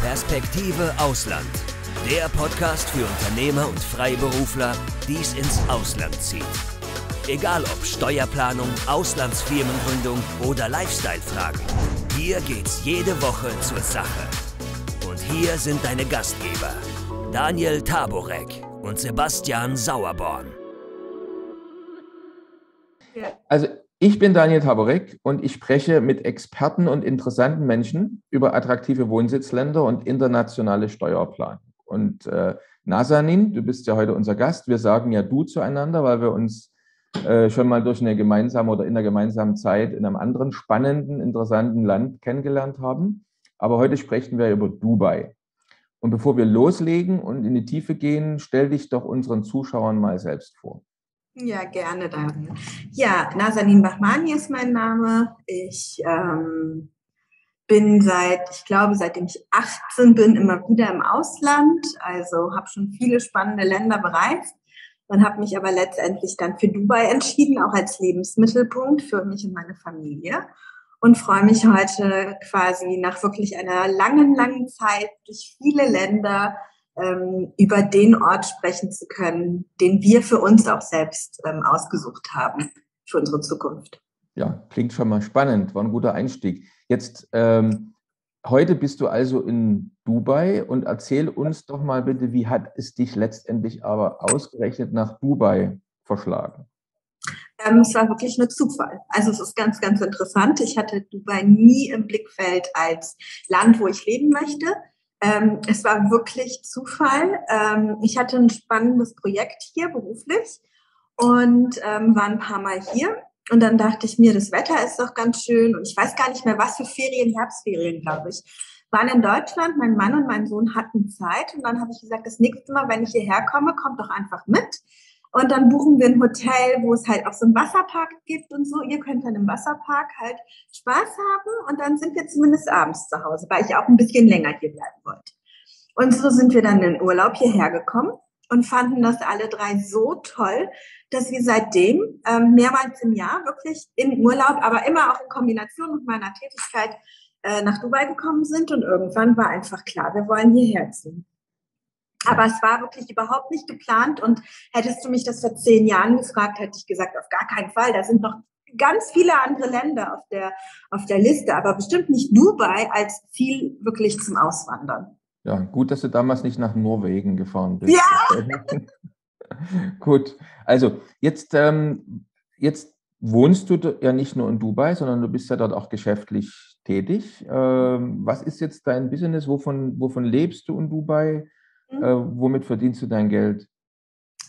Perspektive Ausland. Der Podcast für Unternehmer und Freiberufler, die es ins Ausland zieht. Egal ob Steuerplanung, Auslandsfirmengründung oder Lifestyle-Fragen. Hier geht's jede Woche zur Sache. Und hier sind deine Gastgeber, Daniel Taborek und Sebastian Sauerborn. Also ich bin Daniel Taborek und ich spreche mit Experten und interessanten Menschen über attraktive Wohnsitzländer und internationale Steuerplanung. Und Nazanin, du bist ja heute unser Gast. Wir sagen ja du zueinander, weil wir uns schon mal durch eine gemeinsame oder in der gemeinsamen Zeit in einem anderen spannenden, interessanten Land kennengelernt haben. Aber heute sprechen wir über Dubai. Und bevor wir loslegen und in die Tiefe gehen, stell dich doch unseren Zuschauern mal selbst vor. Ja, gerne, Daniel. Ja, Nazanin Bahmani ist mein Name. Ich bin seitdem ich 18 bin, immer wieder im Ausland. Also habe schon viele spannende Länder bereist. Dann habe mich aber letztendlich dann für Dubai entschieden, auch als Lebensmittelpunkt für mich und meine Familie. Und freue mich heute quasi nach wirklich einer langen, langen Zeit durch viele Länder über den Ort sprechen zu können, den wir für uns auch selbst ausgesucht haben für unsere Zukunft. Ja, klingt schon mal spannend, war ein guter Einstieg. Jetzt, heute bist du also in Dubai und erzähl uns doch mal bitte, wie hat es dich letztendlich aber ausgerechnet nach Dubai verschlagen? Es war wirklich nur Zufall. Also es ist ganz, ganz interessant. Ich hatte Dubai nie im Blickfeld als Land, wo ich leben möchte. Es war wirklich Zufall. Ich hatte ein spannendes Projekt hier beruflich und war ein paar Mal hier. Und dann dachte ich mir, das Wetter ist doch ganz schön. Und ich weiß gar nicht mehr, was für Ferien, Herbstferien, glaube ich, waren in Deutschland. Mein Mann und mein Sohn hatten Zeit. Und dann habe ich gesagt, das nächste Mal, wenn ich hierher komme, kommt doch einfach mit. Und dann buchen wir ein Hotel, wo es halt auch so einen Wasserpark gibt und so. Ihr könnt dann im Wasserpark halt Spaß haben und dann sind wir zumindest abends zu Hause, weil ich auch ein bisschen länger hier bleiben wollte. Und so sind wir dann in Urlaub hierher gekommen und fanden das alle drei so toll, dass wir seitdem mehrmals im Jahr wirklich in Urlaub, aber immer auch in Kombination mit meiner Tätigkeit nach Dubai gekommen sind. Und irgendwann war einfach klar, wir wollen hierher ziehen. Aber es war wirklich überhaupt nicht geplant und hättest du mich das vor 10 Jahren gefragt, hätte ich gesagt, auf gar keinen Fall. Da sind noch ganz viele andere Länder auf der Liste, aber bestimmt nicht Dubai als Ziel wirklich zum Auswandern. Ja, gut, dass du damals nicht nach Norwegen gefahren bist. Ja! Gut, also jetzt wohnst du ja nicht nur in Dubai, sondern du bist ja dort auch geschäftlich tätig. Was ist jetzt dein Business? Wovon lebst du in Dubai? Womit verdienst du dein Geld?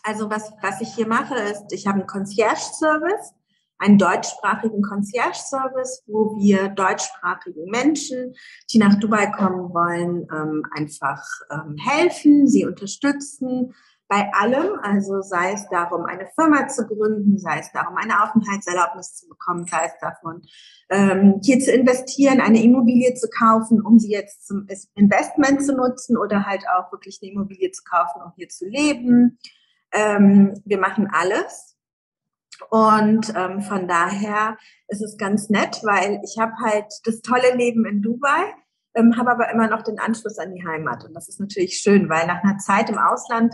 Also was ich hier mache, ist, ich habe einen Concierge-Service, einen deutschsprachigen Concierge-Service, wo wir deutschsprachigen Menschen, die nach Dubai kommen wollen, einfach helfen, sie unterstützen bei allem. Also sei es darum, eine Firma zu gründen, sei es darum, eine Aufenthaltserlaubnis zu bekommen, sei es davon, hier zu investieren, eine Immobilie zu kaufen, um sie jetzt zum Investment zu nutzen oder halt auch wirklich eine Immobilie zu kaufen, um hier zu leben. Wir machen alles. Und von daher ist es ganz nett, weil ich habe halt das tolle Leben in Dubai, habe aber immer noch den Anschluss an die Heimat. Und das ist natürlich schön, weil nach einer Zeit im Ausland,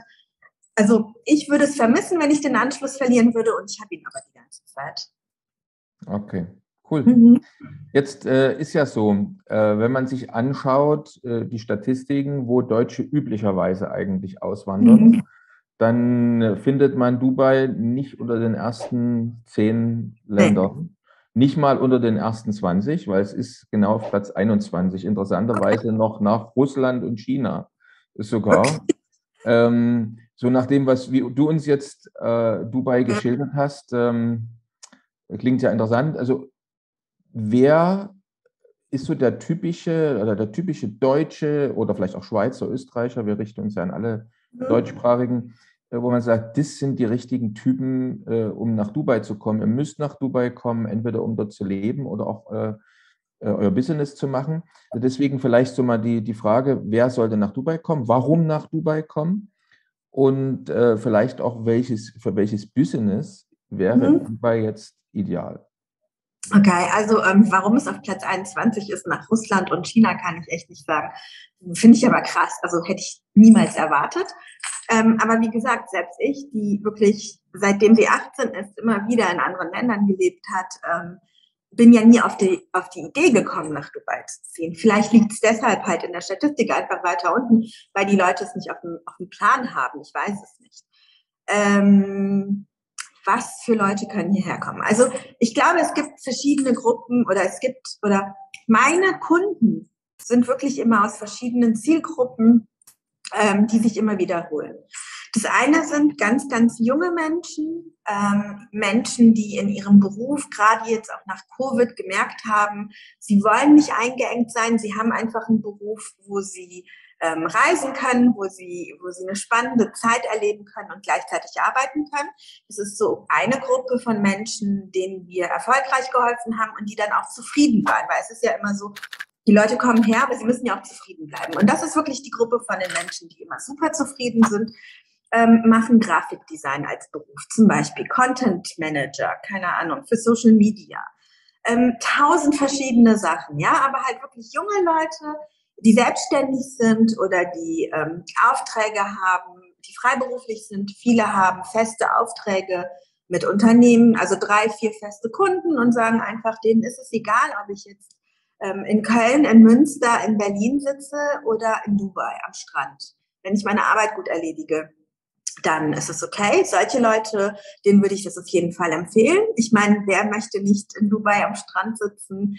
also ich würde es vermissen, wenn ich den Anschluss verlieren würde und ich habe ihn aber die ganze Zeit. Okay, cool. Jetzt ist ja so, wenn man sich anschaut, die Statistiken, wo Deutsche üblicherweise eigentlich auswandern, dann findet man Dubai nicht unter den ersten 10 Ländern, nicht mal unter den ersten 20, weil es ist genau auf Platz 21, interessanterweise noch nach Russland und China sogar. So nach dem, wie du uns jetzt Dubai geschildert hast, klingt ja interessant. Also wer ist so der typische Deutsche oder vielleicht auch Schweizer, Österreicher, wir richten uns ja an alle deutschsprachigen, wo man sagt, das sind die richtigen Typen, um nach Dubai zu kommen. Ihr müsst nach Dubai kommen, entweder um dort zu leben oder auch euer Business zu machen. Deswegen vielleicht so mal die Frage, wer sollte nach Dubai kommen, warum nach Dubai kommen und vielleicht auch für welches Business wäre Dubai jetzt ideal? Okay, also warum es auf Platz 21 ist nach Russland und China, kann ich echt nicht sagen. Finde ich aber krass, also hätte ich niemals erwartet. Aber wie gesagt, selbst ich, die wirklich seitdem sie 18 ist, immer wieder in anderen Ländern gelebt hat, bin ja nie auf die Idee gekommen, nach Dubai zu ziehen. Vielleicht liegt es deshalb halt in der Statistik einfach weiter unten, weil die Leute es nicht auf dem Plan haben. Ich weiß es nicht. Was für Leute können hierher kommen? Also ich glaube, es gibt verschiedene Gruppen oder meine Kunden sind wirklich immer aus verschiedenen Zielgruppen, die sich immer wiederholen. Das eine sind ganz, ganz junge Menschen, Menschen, die in ihrem Beruf gerade jetzt auch nach Covid gemerkt haben, sie wollen nicht eingeengt sein, sie haben einfach einen Beruf, wo sie reisen können, wo sie eine spannende Zeit erleben können und gleichzeitig arbeiten können. Das ist so eine Gruppe von Menschen, denen wir erfolgreich geholfen haben und die dann auch zufrieden waren, weil es ist ja immer so, die Leute kommen her, aber sie müssen ja auch zufrieden bleiben. Und das ist wirklich die Gruppe von den Menschen, die immer super zufrieden sind, machen Grafikdesign als Beruf, zum Beispiel Content Manager, keine Ahnung, für Social Media. 1000 verschiedene Sachen, ja, aber halt wirklich junge Leute, die selbstständig sind oder die Aufträge haben, die freiberuflich sind. Viele haben feste Aufträge mit Unternehmen, also 3, 4 feste Kunden und sagen einfach, denen ist es egal, ob ich jetzt in Köln, in Münster, in Berlin sitze oder in Dubai am Strand. Wenn ich meine Arbeit gut erledige, dann ist es okay. Solche Leute, denen würde ich das auf jeden Fall empfehlen. Ich meine, wer möchte nicht in Dubai am Strand sitzen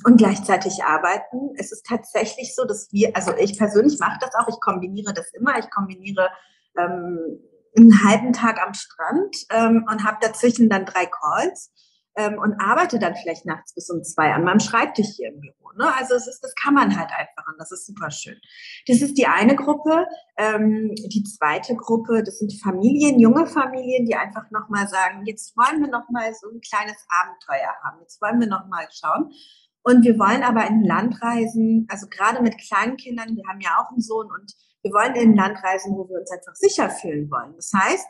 und gleichzeitig arbeiten? Es ist tatsächlich so, dass also ich persönlich mache das auch, ich kombiniere das immer. Ich kombiniere einen halben Tag am Strand und habe dazwischen dann 3 Calls und arbeite dann vielleicht nachts bis um 2 an meinem Schreibtisch hier im Büro. Ne? Also das kann man halt einfach und das ist super schön. Das ist die eine Gruppe. Die zweite Gruppe, das sind Familien, junge Familien, die einfach nochmal sagen, jetzt wollen wir nochmal so ein kleines Abenteuer haben. Jetzt wollen wir nochmal schauen. Und wir wollen aber in ein Land reisen, also gerade mit kleinen Kindern, wir haben ja auch einen Sohn und wir wollen in ein Land reisen, wo wir uns einfach sicher fühlen wollen. Das heißt,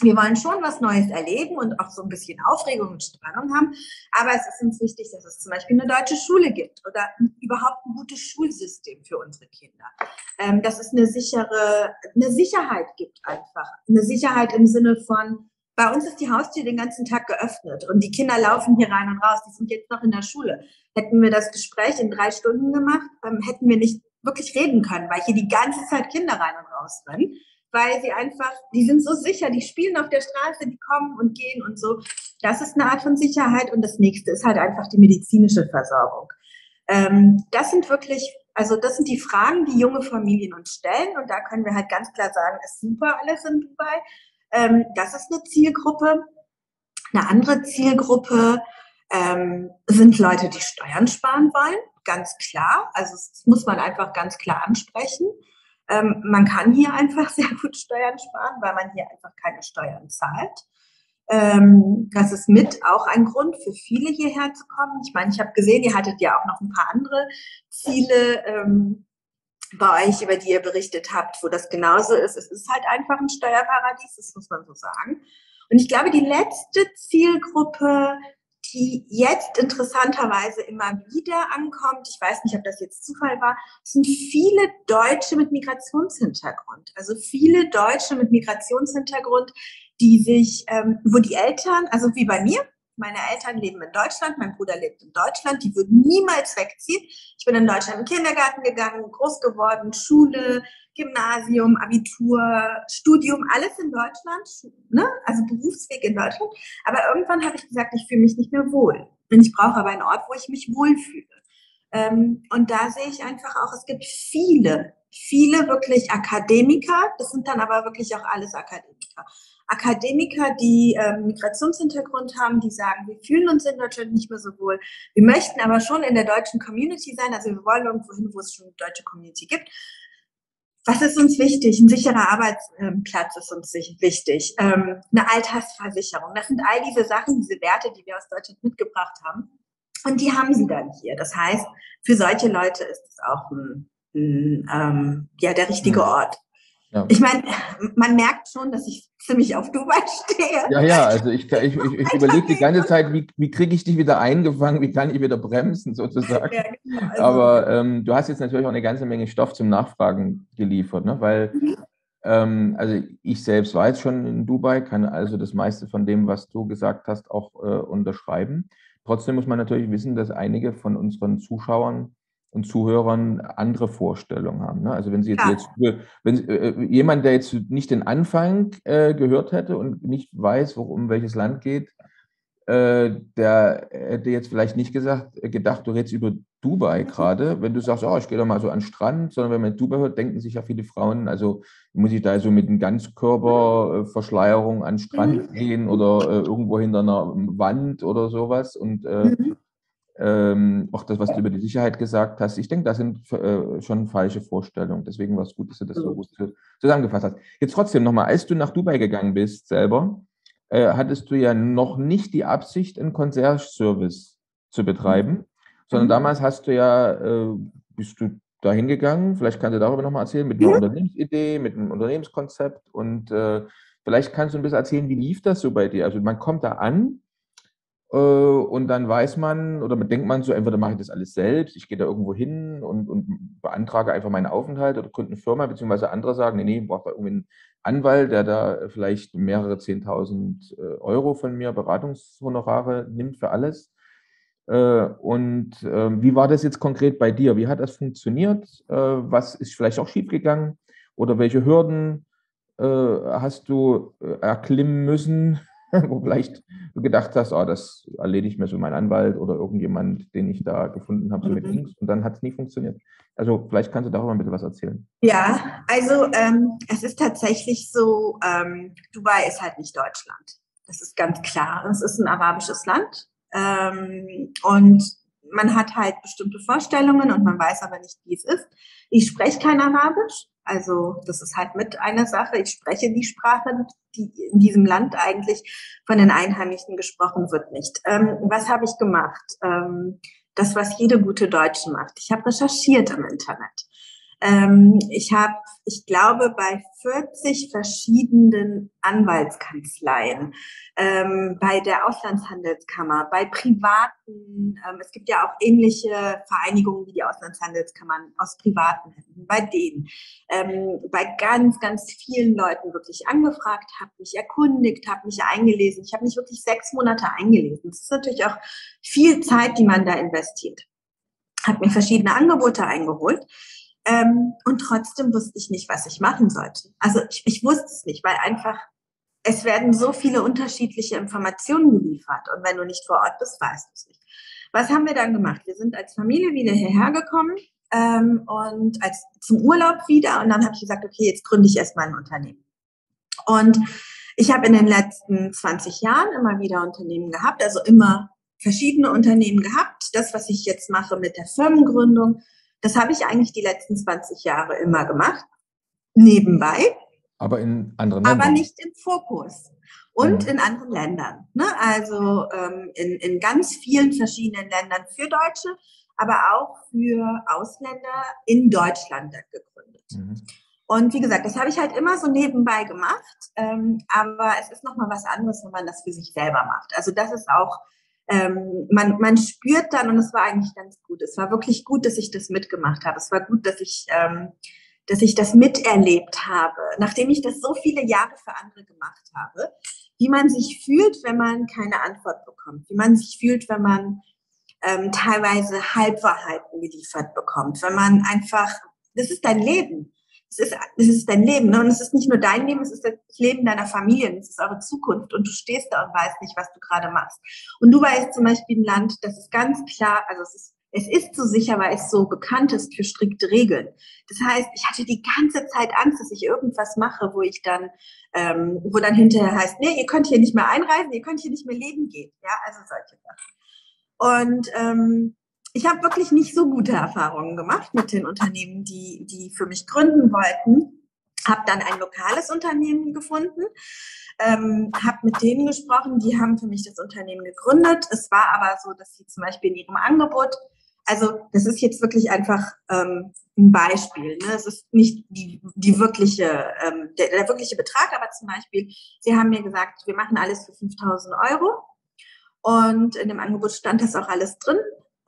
wir wollen schon was Neues erleben und auch so ein bisschen Aufregung und Spannung haben. Aber es ist uns wichtig, dass es zum Beispiel eine deutsche Schule gibt oder überhaupt ein gutes Schulsystem für unsere Kinder. Dass es eine Sicherheit gibt einfach. Eine Sicherheit im Sinne von, bei uns ist die Haustür den ganzen Tag geöffnet und die Kinder laufen hier rein und raus. Die sind jetzt noch in der Schule. Hätten wir das Gespräch in 3 Stunden gemacht, hätten wir nicht wirklich reden können, weil hier die ganze Zeit Kinder rein und raus rennen. Weil sie einfach, die sind so sicher, die spielen auf der Straße, die kommen und gehen und so. Das ist eine Art von Sicherheit und das nächste ist halt einfach die medizinische Versorgung. Das sind wirklich, also das sind die Fragen, die junge Familien uns stellen und da können wir halt ganz klar sagen, ist super alles in Dubai. Das ist eine Zielgruppe. Eine andere Zielgruppe sind Leute, die Steuern sparen wollen, ganz klar. Also das muss man einfach ganz klar ansprechen. Man kann hier einfach sehr gut Steuern sparen, weil man hier einfach keine Steuern zahlt. Das ist mit auch ein Grund für viele hierher zu kommen. Ich meine, ich habe gesehen, ihr hattet ja auch noch ein paar andere Ziele bei euch, über die ihr berichtet habt, wo das genauso ist. Es ist halt einfach ein Steuerparadies, das muss man so sagen. Und ich glaube, die letzte Zielgruppe, die jetzt interessanterweise immer wieder ankommt, ich weiß nicht, ob das jetzt Zufall war, sind viele Deutsche mit Migrationshintergrund. Also viele Deutsche mit Migrationshintergrund, die sich, wo die Eltern, also wie bei mir, meine Eltern leben in Deutschland, mein Bruder lebt in Deutschland, die würden niemals wegziehen. Ich bin in Deutschland in den Kindergarten gegangen, groß geworden, Schule, Gymnasium, Abitur, Studium, alles in Deutschland, ne? Also Berufsweg in Deutschland. Aber irgendwann habe ich gesagt, ich fühle mich nicht mehr wohl. Und ich brauche aber einen Ort, wo ich mich wohlfühle. Und da sehe ich einfach auch, es gibt viele wirklich Akademiker, das sind dann aber wirklich auch alles Akademiker. Akademiker, die Migrationshintergrund haben, die sagen, wir fühlen uns in Deutschland nicht mehr so wohl. Wir möchten aber schon in der deutschen Community sein, also wir wollen irgendwo hin, wo es schon eine deutsche Community gibt. Was ist uns wichtig? Ein sicherer Arbeitsplatz ist uns wichtig. Eine Altersversicherung. Das sind all diese Sachen, diese Werte, die wir aus Deutschland mitgebracht haben. Und die haben sie dann hier. Das heißt, für solche Leute ist es auch der richtige Ort. Ja. Ich meine, man merkt schon, dass ich ziemlich auf Dubai stehe. Ja, also ich überlege die ganze Zeit, wie kriege ich dich wieder eingefangen, wie kann ich wieder bremsen sozusagen. Ja, genau. Also, Aber du hast jetzt natürlich auch eine ganze Menge Stoff zum Nachfragen geliefert, ne? Weil also ich selbst war jetzt schon in Dubai, kann also das meiste von dem, was du gesagt hast, auch unterschreiben. Trotzdem muss man natürlich wissen, dass einige von unseren Zuschauern und Zuhörern andere Vorstellungen haben. Ne? Also wenn Sie jetzt, wenn jemand, der jetzt nicht den Anfang gehört hätte und nicht weiß, um welches Land geht, der hätte jetzt vielleicht nicht gedacht, du redest über Dubai gerade, wenn du sagst, oh, ich gehe da mal so an den Strand, sondern wenn man Dubai hört, denken sich ja viele Frauen, also muss ich da so mit einer Ganzkörperverschleierung an den Strand gehen oder irgendwo hinter einer Wand oder sowas und auch das, was du über die Sicherheit gesagt hast, ich denke, das sind schon falsche Vorstellungen. Deswegen war es gut, dass du das so gut zusammengefasst hast. Jetzt trotzdem nochmal, als du nach Dubai gegangen bist selber, hattest du ja noch nicht die Absicht, einen Concierge-Service zu betreiben, sondern damals bist du da hingegangen, vielleicht kannst du darüber nochmal erzählen, mit einer Unternehmensidee, mit einem Unternehmenskonzept und vielleicht kannst du ein bisschen erzählen, wie lief das so bei dir? Also man kommt da an und dann weiß man oder denkt man so, entweder mache ich das alles selbst, ich gehe da irgendwo hin und beantrage einfach meinen Aufenthalt oder gründe eine Firma, beziehungsweise andere sagen, nee, ich brauche da irgendwie einen Anwalt, der da vielleicht mehrere 10.000 Euro von mir Beratungshonorare nimmt für alles. Wie war das jetzt konkret bei dir? Wie hat das funktioniert? Was ist vielleicht auch schiefgegangen? Oder welche Hürden hast du erklimmen müssen, wo vielleicht du gedacht hast, oh, das erledigt mir so mein Anwalt oder irgendjemand, den ich da gefunden habe, so mit links, und dann hat es nie funktioniert. Also vielleicht kannst du darüber ein bisschen was erzählen. Ja, also es ist tatsächlich so, Dubai ist halt nicht Deutschland. Das ist ganz klar. Es ist ein arabisches Land und man hat halt bestimmte Vorstellungen und man weiß aber nicht, wie es ist. Ich spreche kein Arabisch, also das ist halt mit einer Sache. Ich spreche die Sprache, die in diesem Land eigentlich von den Einheimischen gesprochen wird, nicht. Was habe ich gemacht? Das, was jede gute Deutsche macht. Ich habe recherchiert im Internet. Ich glaube, bei 40 verschiedenen Anwaltskanzleien, bei der Auslandshandelskammer, bei privaten, es gibt ja auch ähnliche Vereinigungen wie die Auslandshandelskammern aus privaten Händen, bei denen, bei ganz, ganz vielen Leuten wirklich angefragt, habe mich erkundigt, habe mich eingelesen. Ich habe mich wirklich 6 Monate eingelesen. Das ist natürlich auch viel Zeit, die man da investiert. Habe mir verschiedene Angebote eingeholt. Und trotzdem wusste ich nicht, was ich machen sollte. Also ich wusste es nicht, weil einfach es werden so viele unterschiedliche Informationen geliefert. Und wenn du nicht vor Ort bist, weißt du es nicht. Was haben wir dann gemacht? Wir sind als Familie wieder hierher gekommen und zum Urlaub wieder. Und dann habe ich gesagt, okay, jetzt gründe ich erstmal ein Unternehmen. Und ich habe in den letzten 20 Jahren immer wieder Unternehmen gehabt, also immer verschiedene Unternehmen gehabt. Das, was ich jetzt mache mit der Firmengründung, das habe ich eigentlich die letzten 20 Jahre immer gemacht, nebenbei. Aber in anderen Ländern. Aber nicht im Fokus. Und in anderen Ländern. Ne? Also in ganz vielen verschiedenen Ländern für Deutsche, aber auch für Ausländer in Deutschland gegründet. Und wie gesagt, das habe ich halt immer so nebenbei gemacht. Aber es ist nochmal was anderes, wenn man das für sich selber macht. Also das ist auch man spürt dann, und es war eigentlich ganz gut. Es war wirklich gut, dass ich das mitgemacht habe. Es war gut, dass ich das miterlebt habe, nachdem ich das so viele Jahre für andere gemacht habe, wie man sich fühlt, wenn man keine Antwort bekommt, wie man sich fühlt, wenn man teilweise Halbwahrheiten geliefert bekommt, wenn man einfach, das ist dein Leben. Es ist dein Leben, ne? Und es ist nicht nur dein Leben, es ist das Leben deiner Familie, es ist eure Zukunft und du stehst da und weißt nicht, was du gerade machst. Und Dubai ist zum Beispiel ein Land, das ist ganz klar, also es ist so sicher, weil es so bekannt ist für strikte Regeln. Das heißt, ich hatte die ganze Zeit Angst, dass ich irgendwas mache, wo dann hinterher heißt, nee, ihr könnt hier nicht mehr einreisen, ihr könnt hier nicht mehr leben gehen. Ja, also solche Sachen. Und ich habe wirklich nicht so gute Erfahrungen gemacht mit den Unternehmen, die für mich gründen wollten. Habe dann ein lokales Unternehmen gefunden, habe mit denen gesprochen, die haben für mich das Unternehmen gegründet. Es war aber so, dass sie zum Beispiel in ihrem Angebot Also das ist jetzt wirklich einfach ein Beispiel. Ne? Es ist nicht der wirkliche Betrag, aber zum Beispiel, Sie haben mir gesagt, wir machen alles für 5.000 Euro und in dem Angebot stand das auch alles drin.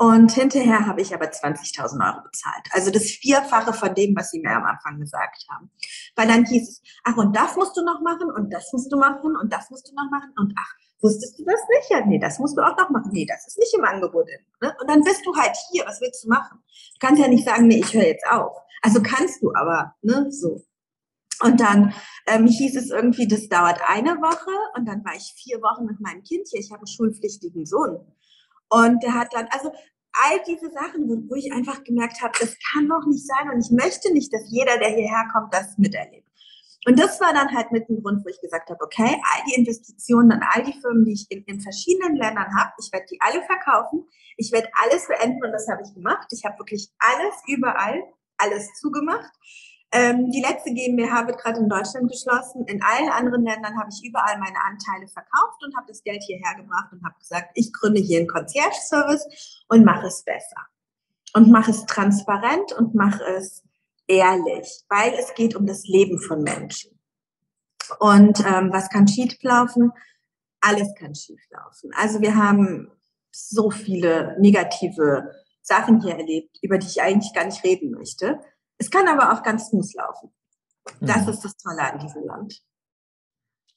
Und hinterher habe ich aber 20.000 Euro bezahlt. Also das Vierfache von dem, was Sie mir am Anfang gesagt haben. Weil dann hieß es, ach, und das musst du noch machen und das musst du machen und das musst du noch machen und ach, wusstest du das nicht? Ja, nee, das musst du auch noch machen. Nee, das ist nicht im Angebot. Ne? Und dann bist du halt hier, was willst du machen? Du kannst ja nicht sagen, nee, ich höre jetzt auf. Also kannst du aber, ne, so. Und dann hieß es irgendwie, das dauert eine Woche und dann war ich 4 Wochen mit meinem Kind hier. Ich habe einen schulpflichtigen Sohn. Und der hat dann, also all diese Sachen, wo ich einfach gemerkt habe, das kann doch nicht sein und ich möchte nicht, dass jeder, der hierher kommt, das miterlebt. Und das war dann halt mit dem Grund, wo ich gesagt habe, okay, all die Investitionen und all die Firmen, die ich in verschiedenen Ländern habe, ich werde die alle verkaufen, ich werde alles beenden und das habe ich gemacht. Ich habe wirklich alles, überall, alles zugemacht. Die letzte GmbH wird gerade in Deutschland geschlossen. In allen anderen Ländern habe ich überall meine Anteile verkauft und habe das Geld hierher gebracht und habe gesagt, ich gründe hier einen Concierge-Service und mache es besser. Und mache es transparent und mache es ehrlich, weil es geht um das Leben von Menschen. Und was kann schieflaufen? Alles kann schieflaufen. Also wir haben so viele negative Sachen hier erlebt, über die ich eigentlich gar nicht reden möchte. Es kann aber auch ganz smooth laufen. Das ist das Tolle an diesem Land.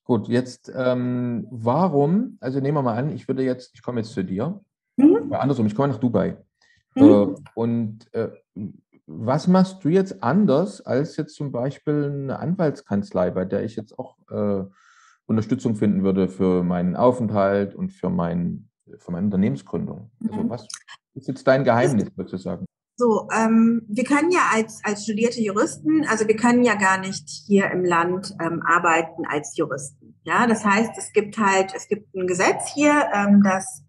Gut, jetzt warum, also nehmen wir mal an, ich komme jetzt zu dir, andersrum, ich komme nach Dubai. Was machst du jetzt anders als jetzt zum Beispiel eine Anwaltskanzlei, bei der ich jetzt auch Unterstützung finden würde für meinen Aufenthalt und für meine Unternehmensgründung? Also was ist jetzt dein Geheimnis sozusagen? So, wir können ja als studierte Juristen, also wir können ja gar nicht hier im Land arbeiten als Juristen. Ja, das heißt, es gibt ein Gesetz hier, dass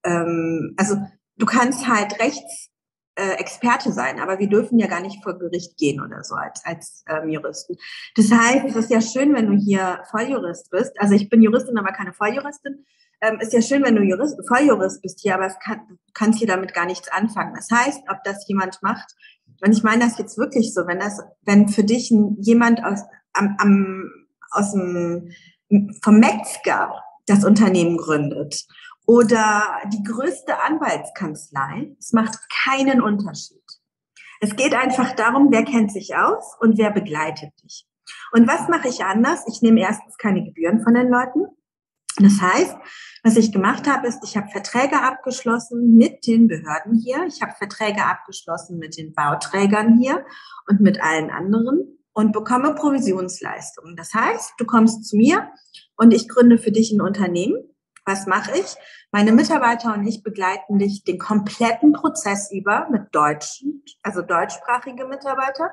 also du kannst halt Rechtsexperte sein, aber wir dürfen ja gar nicht vor Gericht gehen oder so als Juristen. Das heißt, es ist ja schön, wenn du hier Volljurist bist. Also ich bin Juristin, aber keine Volljuristin. Ist ja schön, wenn du Volljurist bist hier, aber du kannst hier damit gar nichts anfangen. Das heißt, ob das jemand macht, und ich meine das jetzt wirklich so, wenn für dich jemand vom Metzger das Unternehmen gründet oder die größte Anwaltskanzlei, es macht keinen Unterschied. Es geht einfach darum, wer kennt sich aus und wer begleitet dich. Und was mache ich anders? Ich nehme erstens keine Gebühren von den Leuten. Das heißt, was ich gemacht habe, ist, ich habe Verträge abgeschlossen mit den Behörden hier. Ich habe Verträge abgeschlossen mit den Bauträgern hier und mit allen anderen und bekomme Provisionsleistungen. Das heißt, du kommst zu mir und ich gründe für dich ein Unternehmen. Was mache ich? Meine Mitarbeiter und ich begleiten dich den kompletten Prozess über mit deutschsprachige Mitarbeiter.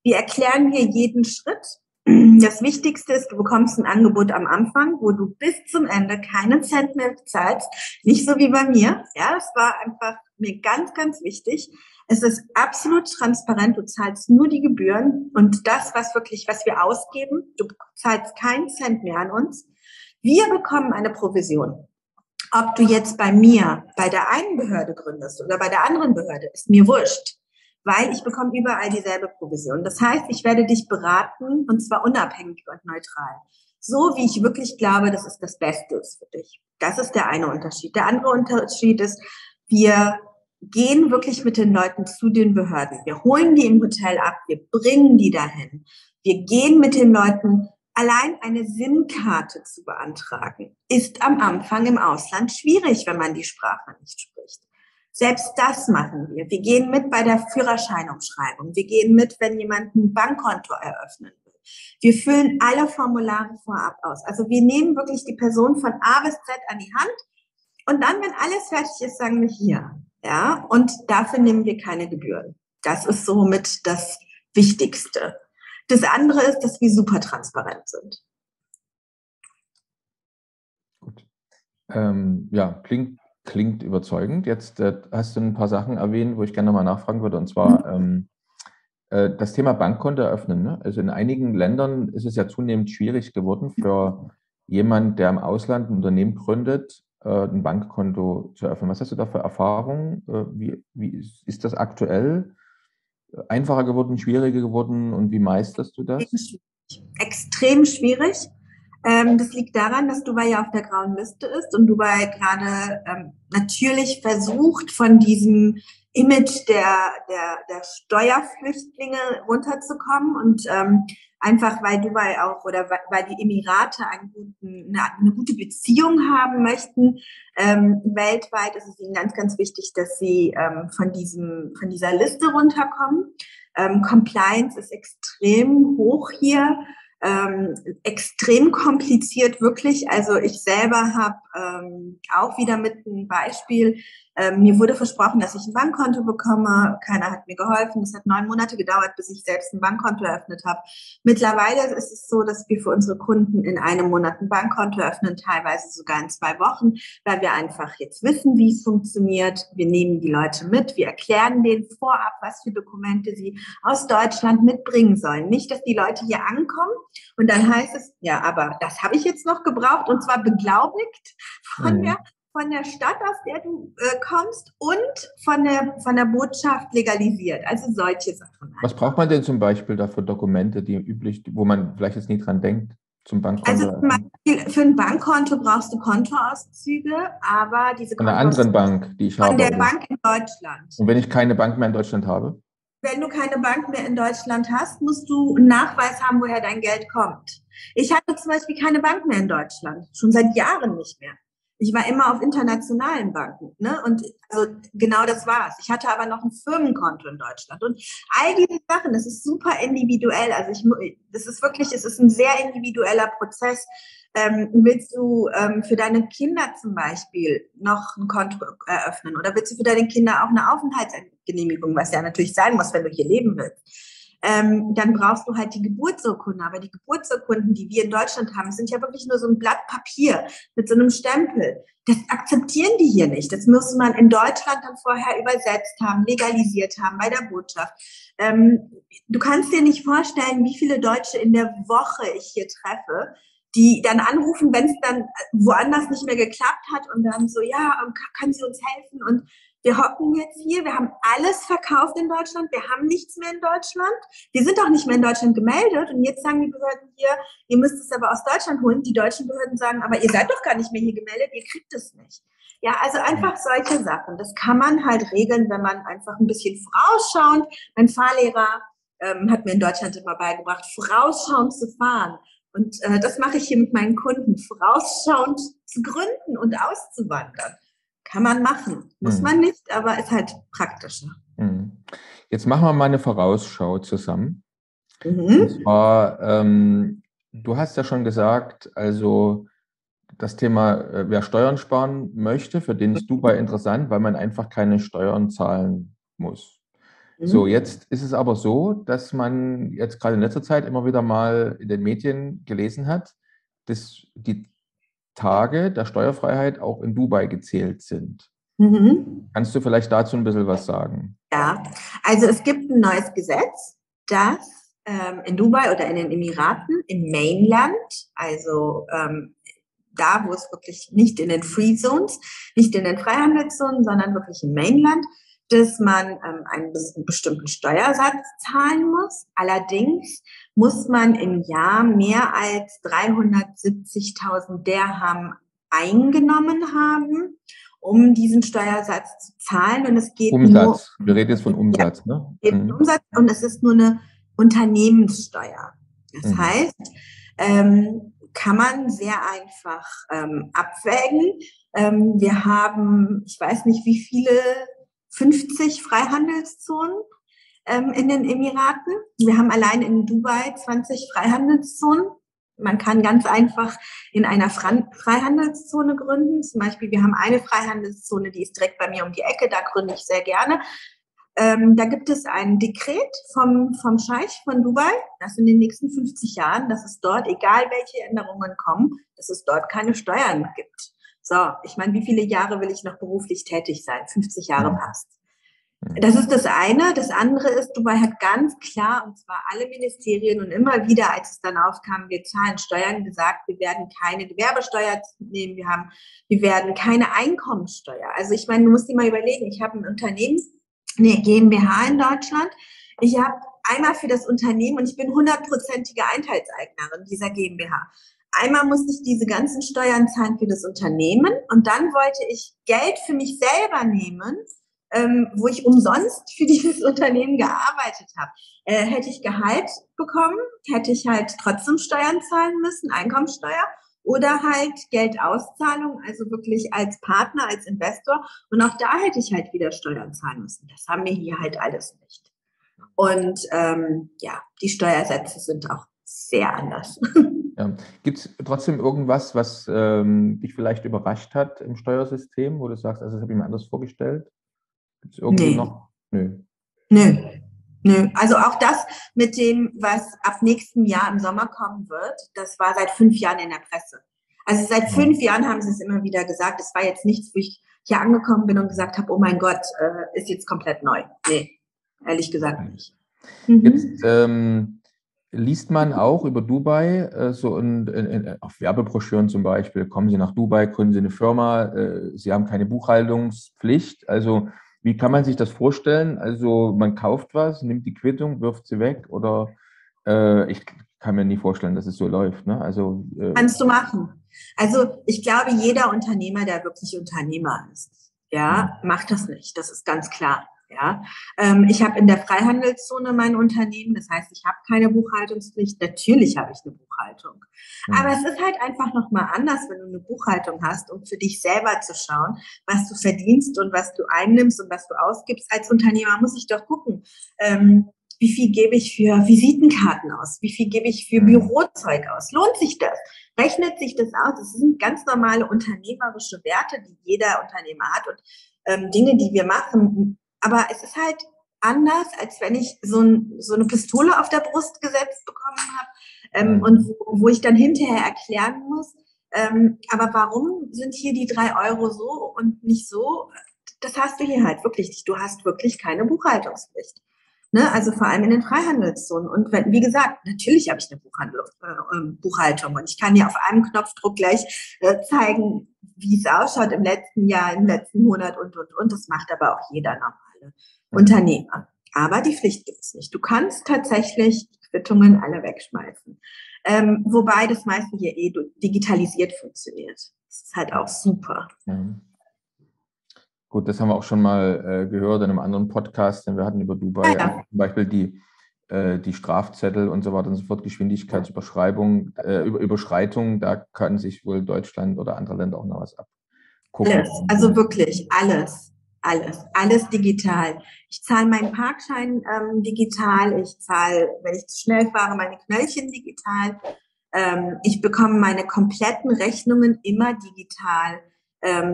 Wir erklären dir jeden Schritt. Das Wichtigste ist, du bekommst ein Angebot am Anfang, wo du bis zum Ende keinen Cent mehr bezahlst. Nicht so wie bei mir. Ja, das war einfach mir ganz, ganz wichtig. Es ist absolut transparent. Du zahlst nur die Gebühren und das, was wir ausgeben, du zahlst keinen Cent mehr an uns. Wir bekommen eine Provision. Ob du jetzt bei mir, bei der einen Behörde gründest oder bei der anderen Behörde, ist mir wurscht. Weil ich bekomme überall dieselbe Provision. Das heißt, ich werde dich beraten und zwar unabhängig und neutral. So wie ich wirklich glaube, dass es das Beste ist für dich. Das ist der eine Unterschied. Der andere Unterschied ist, wir gehen wirklich mit den Leuten zu den Behörden. Wir holen die im Hotel ab, wir bringen die dahin. Wir gehen mit den Leuten. Allein eine SIM-Karte zu beantragen, ist am Anfang im Ausland schwierig, wenn man die Sprache nicht spricht. Selbst das machen wir. Wir gehen mit bei der Führerscheinumschreibung. Wir gehen mit, wenn jemand ein Bankkonto eröffnen will. Wir füllen alle Formulare vorab aus. Also wir nehmen wirklich die Person von A bis Z an die Hand und dann, wenn alles fertig ist, sagen wir hier. Ja, und dafür nehmen wir keine Gebühren. Das ist somit das Wichtigste. Das andere ist, dass wir super transparent sind. Gut. Ja, klingt überzeugend. Jetzt hast du ein paar Sachen erwähnt, wo ich gerne nochmal nachfragen würde. Und zwar das Thema Bankkonto eröffnen. Ne? Also in einigen Ländern ist es ja zunehmend schwierig geworden für jemanden, der im Ausland ein Unternehmen gründet, ein Bankkonto zu eröffnen. Was hast du da für Erfahrungen? Wie ist das aktuell? Einfacher geworden, schwieriger geworden und wie meisterst du das? Extrem schwierig. Das liegt daran, dass Dubai ja auf der grauen Liste ist und Dubai gerade natürlich versucht, von diesem Image der Steuerflüchtlinge runterzukommen und einfach weil Dubai auch oder weil die Emirate eine gute Beziehung haben möchten, weltweit ist es ihnen ganz, ganz wichtig, dass sie von dieser Liste runterkommen. Compliance ist extrem hoch hier. Extrem kompliziert, wirklich. Also ich selber habe auch wieder mit einem Beispiel, mir wurde versprochen, dass ich ein Bankkonto bekomme. Keiner hat mir geholfen. Es hat 9 Monate gedauert, bis ich selbst ein Bankkonto eröffnet habe. Mittlerweile ist es so, dass wir für unsere Kunden in einem Monat ein Bankkonto öffnen, teilweise sogar in 2 Wochen, weil wir einfach jetzt wissen, wie es funktioniert. Wir nehmen die Leute mit, wir erklären denen vorab, was für Dokumente sie aus Deutschland mitbringen sollen. Nicht, dass die Leute hier ankommen und dann heißt es, ja, aber das habe ich jetzt noch gebraucht und zwar beglaubigt von der Stadt, aus der du kommst und von der Botschaft legalisiert. Also solche Sachen. Was braucht man denn zum Beispiel da für Dokumente, wo man vielleicht jetzt nie dran denkt, zum Bankkonto? Also zum Beispiel für ein Bankkonto brauchst du Kontoauszüge, aber diese Von einer anderen Bank, die ich habe. Von der Bank in Deutschland. Und wenn ich keine Bank mehr in Deutschland habe? Wenn du keine Bank mehr in Deutschland hast, musst du einen Nachweis haben, woher dein Geld kommt. Ich hatte zum Beispiel keine Bank mehr in Deutschland, schon seit Jahren nicht mehr. Ich war immer auf internationalen Banken, ne? Und also genau das war's. Ich hatte aber noch ein Firmenkonto in Deutschland und all diese Sachen, das ist super individuell. Also es ist ein sehr individueller Prozess. Willst du für deine Kinder zum Beispiel noch ein Konto eröffnen oder willst du für deine Kinder auch eine Aufenthaltsgenehmigung, was ja natürlich sein muss, wenn du hier leben willst? Dann brauchst du halt die Geburtsurkunde. Aber die Geburtsurkunden, die wir in Deutschland haben, sind ja wirklich nur so ein Blatt Papier mit so einem Stempel. Das akzeptieren die hier nicht. Das muss man in Deutschland dann vorher übersetzt haben, legalisiert haben bei der Botschaft. Du kannst dir nicht vorstellen, wie viele Deutsche in der Woche ich hier treffe, die dann anrufen, wenn es dann woanders nicht mehr geklappt hat und dann so, ja, kann sie uns helfen? Und wir hocken jetzt hier, wir haben alles verkauft in Deutschland, wir haben nichts mehr in Deutschland, wir sind auch nicht mehr in Deutschland gemeldet und jetzt sagen die Behörden hier, ihr müsst es aber aus Deutschland holen. Die deutschen Behörden sagen, aber ihr seid doch gar nicht mehr hier gemeldet, ihr kriegt es nicht. Ja, also einfach solche Sachen, das kann man halt regeln, wenn man einfach ein bisschen vorausschauend, mein Fahrlehrer hat mir in Deutschland immer beigebracht, vorausschauend zu fahren. Und das mache ich hier mit meinen Kunden, vorausschauend zu gründen und auszuwandern. Kann man machen, muss man nicht, aber ist halt praktischer. Jetzt machen wir mal eine Vorausschau zusammen. Und zwar, du hast ja schon gesagt, also das Thema, wer Steuern sparen möchte, für den ist Dubai interessant, weil man einfach keine Steuern zahlen muss. So, jetzt ist es aber so, dass man jetzt gerade in letzter Zeit immer wieder mal in den Medien gelesen hat, dass die Tage der Steuerfreiheit auch in Dubai gezählt sind. Kannst du vielleicht dazu ein bisschen was sagen? Ja, also es gibt ein neues Gesetz, das in Dubai oder in den Emiraten, im Mainland, also da, wo es wirklich nicht in den Free Zones, nicht in den Freihandelszonen, sondern wirklich im Mainland, dass man einen bestimmten Steuersatz zahlen muss. Allerdings muss man im Jahr mehr als 370.000 Dirham eingenommen haben, um diesen Steuersatz zu zahlen. Und es geht Umsatz. Wir reden jetzt von Umsatz, ja, ne? Umsatz und es ist nur eine Unternehmenssteuer. Das heißt, kann man sehr einfach abwägen. Wir haben, ich weiß nicht wie viele, 50 Freihandelszonen in den Emiraten. Wir haben allein in Dubai 20 Freihandelszonen. Man kann ganz einfach in einer Freihandelszone gründen. Zum Beispiel, wir haben eine Freihandelszone, die ist direkt bei mir um die Ecke, da gründe ich sehr gerne. Da gibt es ein Dekret vom Scheich von Dubai, dass in den nächsten 50 Jahren, dass es dort, egal welche Änderungen kommen, dass es dort keine Steuern gibt. So, ich meine, wie viele Jahre will ich noch beruflich tätig sein? 50 Jahre passt. Das ist das eine. Das andere ist, Dubai hat ganz klar, und zwar alle Ministerien und immer wieder, als es dann aufkam, wir zahlen Steuern, gesagt, wir werden keine Gewerbesteuer nehmen, wir werden keine Einkommensteuer. Also ich meine, du musst dir mal überlegen, ich habe ein Unternehmen, eine GmbH in Deutschland. Ich habe einmal für das Unternehmen und ich bin 100%ige Anteilseignerin dieser GmbH. Einmal musste ich diese ganzen Steuern zahlen für das Unternehmen und dann wollte ich Geld für mich selber nehmen, wo ich umsonst für dieses Unternehmen gearbeitet habe. Hätte ich Gehalt bekommen, hätte ich halt trotzdem Steuern zahlen müssen, Einkommensteuer, oder halt Geldauszahlung, also wirklich als Partner, als Investor. Und auch da hätte ich halt wieder Steuern zahlen müssen. Das haben wir hier halt alles nicht. Und die Steuersätze sind auch sehr anders. Ja. Gibt es trotzdem irgendwas, was dich vielleicht überrascht hat im Steuersystem, wo du sagst, also das habe ich mir anders vorgestellt? Gibt es irgendwie noch? Nö. Also auch das mit dem, was ab nächstem Jahr im Sommer kommen wird, das war seit 5 Jahren in der Presse. Also seit 5 Jahren haben sie es immer wieder gesagt. Es war jetzt nichts, wo ich hier angekommen bin und gesagt habe, oh mein Gott, ist jetzt komplett neu. Nee, ehrlich gesagt nicht. Jetzt liest man auch über Dubai, auf Werbebroschüren zum Beispiel, kommen Sie nach Dubai, gründen Sie eine Firma, Sie haben keine Buchhaltungspflicht. Also wie kann man sich das vorstellen? Also man kauft was, nimmt die Quittung, wirft sie weg oder ich kann mir nie vorstellen, dass es so läuft. Ne? Also, kannst du machen. Also ich glaube, jeder Unternehmer, der wirklich Unternehmer ist, macht das nicht. Das ist ganz klar. Ja, ich habe in der Freihandelszone mein Unternehmen, das heißt, ich habe keine Buchhaltungspflicht. Natürlich habe ich eine Buchhaltung. Aber es ist halt einfach nochmal anders, wenn du eine Buchhaltung hast, um für dich selber zu schauen, was du verdienst und was du einnimmst und was du ausgibst. Als Unternehmer muss ich doch gucken, wie viel gebe ich für Visitenkarten aus? Wie viel gebe ich für Bürozeug aus? Lohnt sich das? Rechnet sich das aus? Das sind ganz normale unternehmerische Werte, die jeder Unternehmer hat und Dinge, die wir machen. Aber es ist halt anders, als wenn ich so eine Pistole auf der Brust gesetzt bekommen habe und wo ich dann hinterher erklären muss, aber warum sind hier die 3 Euro so und nicht so? Das hast du hier halt wirklich nicht. Du hast wirklich keine Buchhaltungspflicht. Ne? Also vor allem in den Freihandelszonen. Und wie gesagt, natürlich habe ich eine Buchhaltung und ich kann dir auf einem Knopfdruck gleich zeigen, wie es ausschaut im letzten Jahr, im letzten Monat und. Das macht aber auch jeder normale Unternehmer. Aber die Pflicht gibt es nicht. Du kannst tatsächlich die Quittungen alle wegschmeißen. Wobei das meiste hier digitalisiert funktioniert. Das ist halt auch super. Ja. Gut, das haben wir auch schon mal gehört in einem anderen Podcast, denn wir hatten über Dubai zum Beispiel die Strafzettel und so weiter und so fort, Geschwindigkeitsüberschreitung, Überschreitung, da kann sich wohl Deutschland oder andere Länder auch noch was abgucken. Alles, also wirklich alles digital. Ich zahle meinen Parkschein digital, ich zahle, wenn ich zu schnell fahre, meine Knöllchen digital. Ich bekomme meine kompletten Rechnungen immer digital.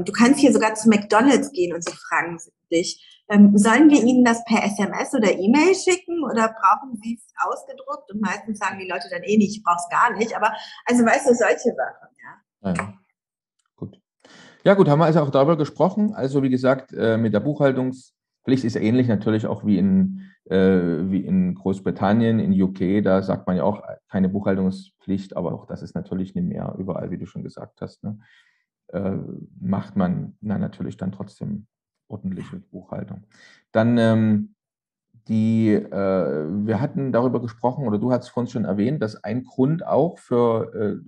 Du kannst hier sogar zu McDonald's gehen und sie fragen dich, sollen wir Ihnen das per SMS oder E-Mail schicken oder brauchen Sie es ausgedruckt? Und meistens sagen die Leute dann nicht, ich brauche es gar nicht. Aber also weißt du, solche Sachen, ja. Gut. Ja gut, haben wir also auch darüber gesprochen. Also wie gesagt, mit der Buchhaltungspflicht ist ähnlich natürlich auch wie in Großbritannien, in UK, da sagt man ja auch keine Buchhaltungspflicht, aber auch das ist natürlich nicht mehr überall, wie du schon gesagt hast, ne? Macht man natürlich dann trotzdem ordentliche Buchhaltung. Dann wir hatten darüber gesprochen, oder du hast vorhin schon erwähnt, dass ein Grund auch für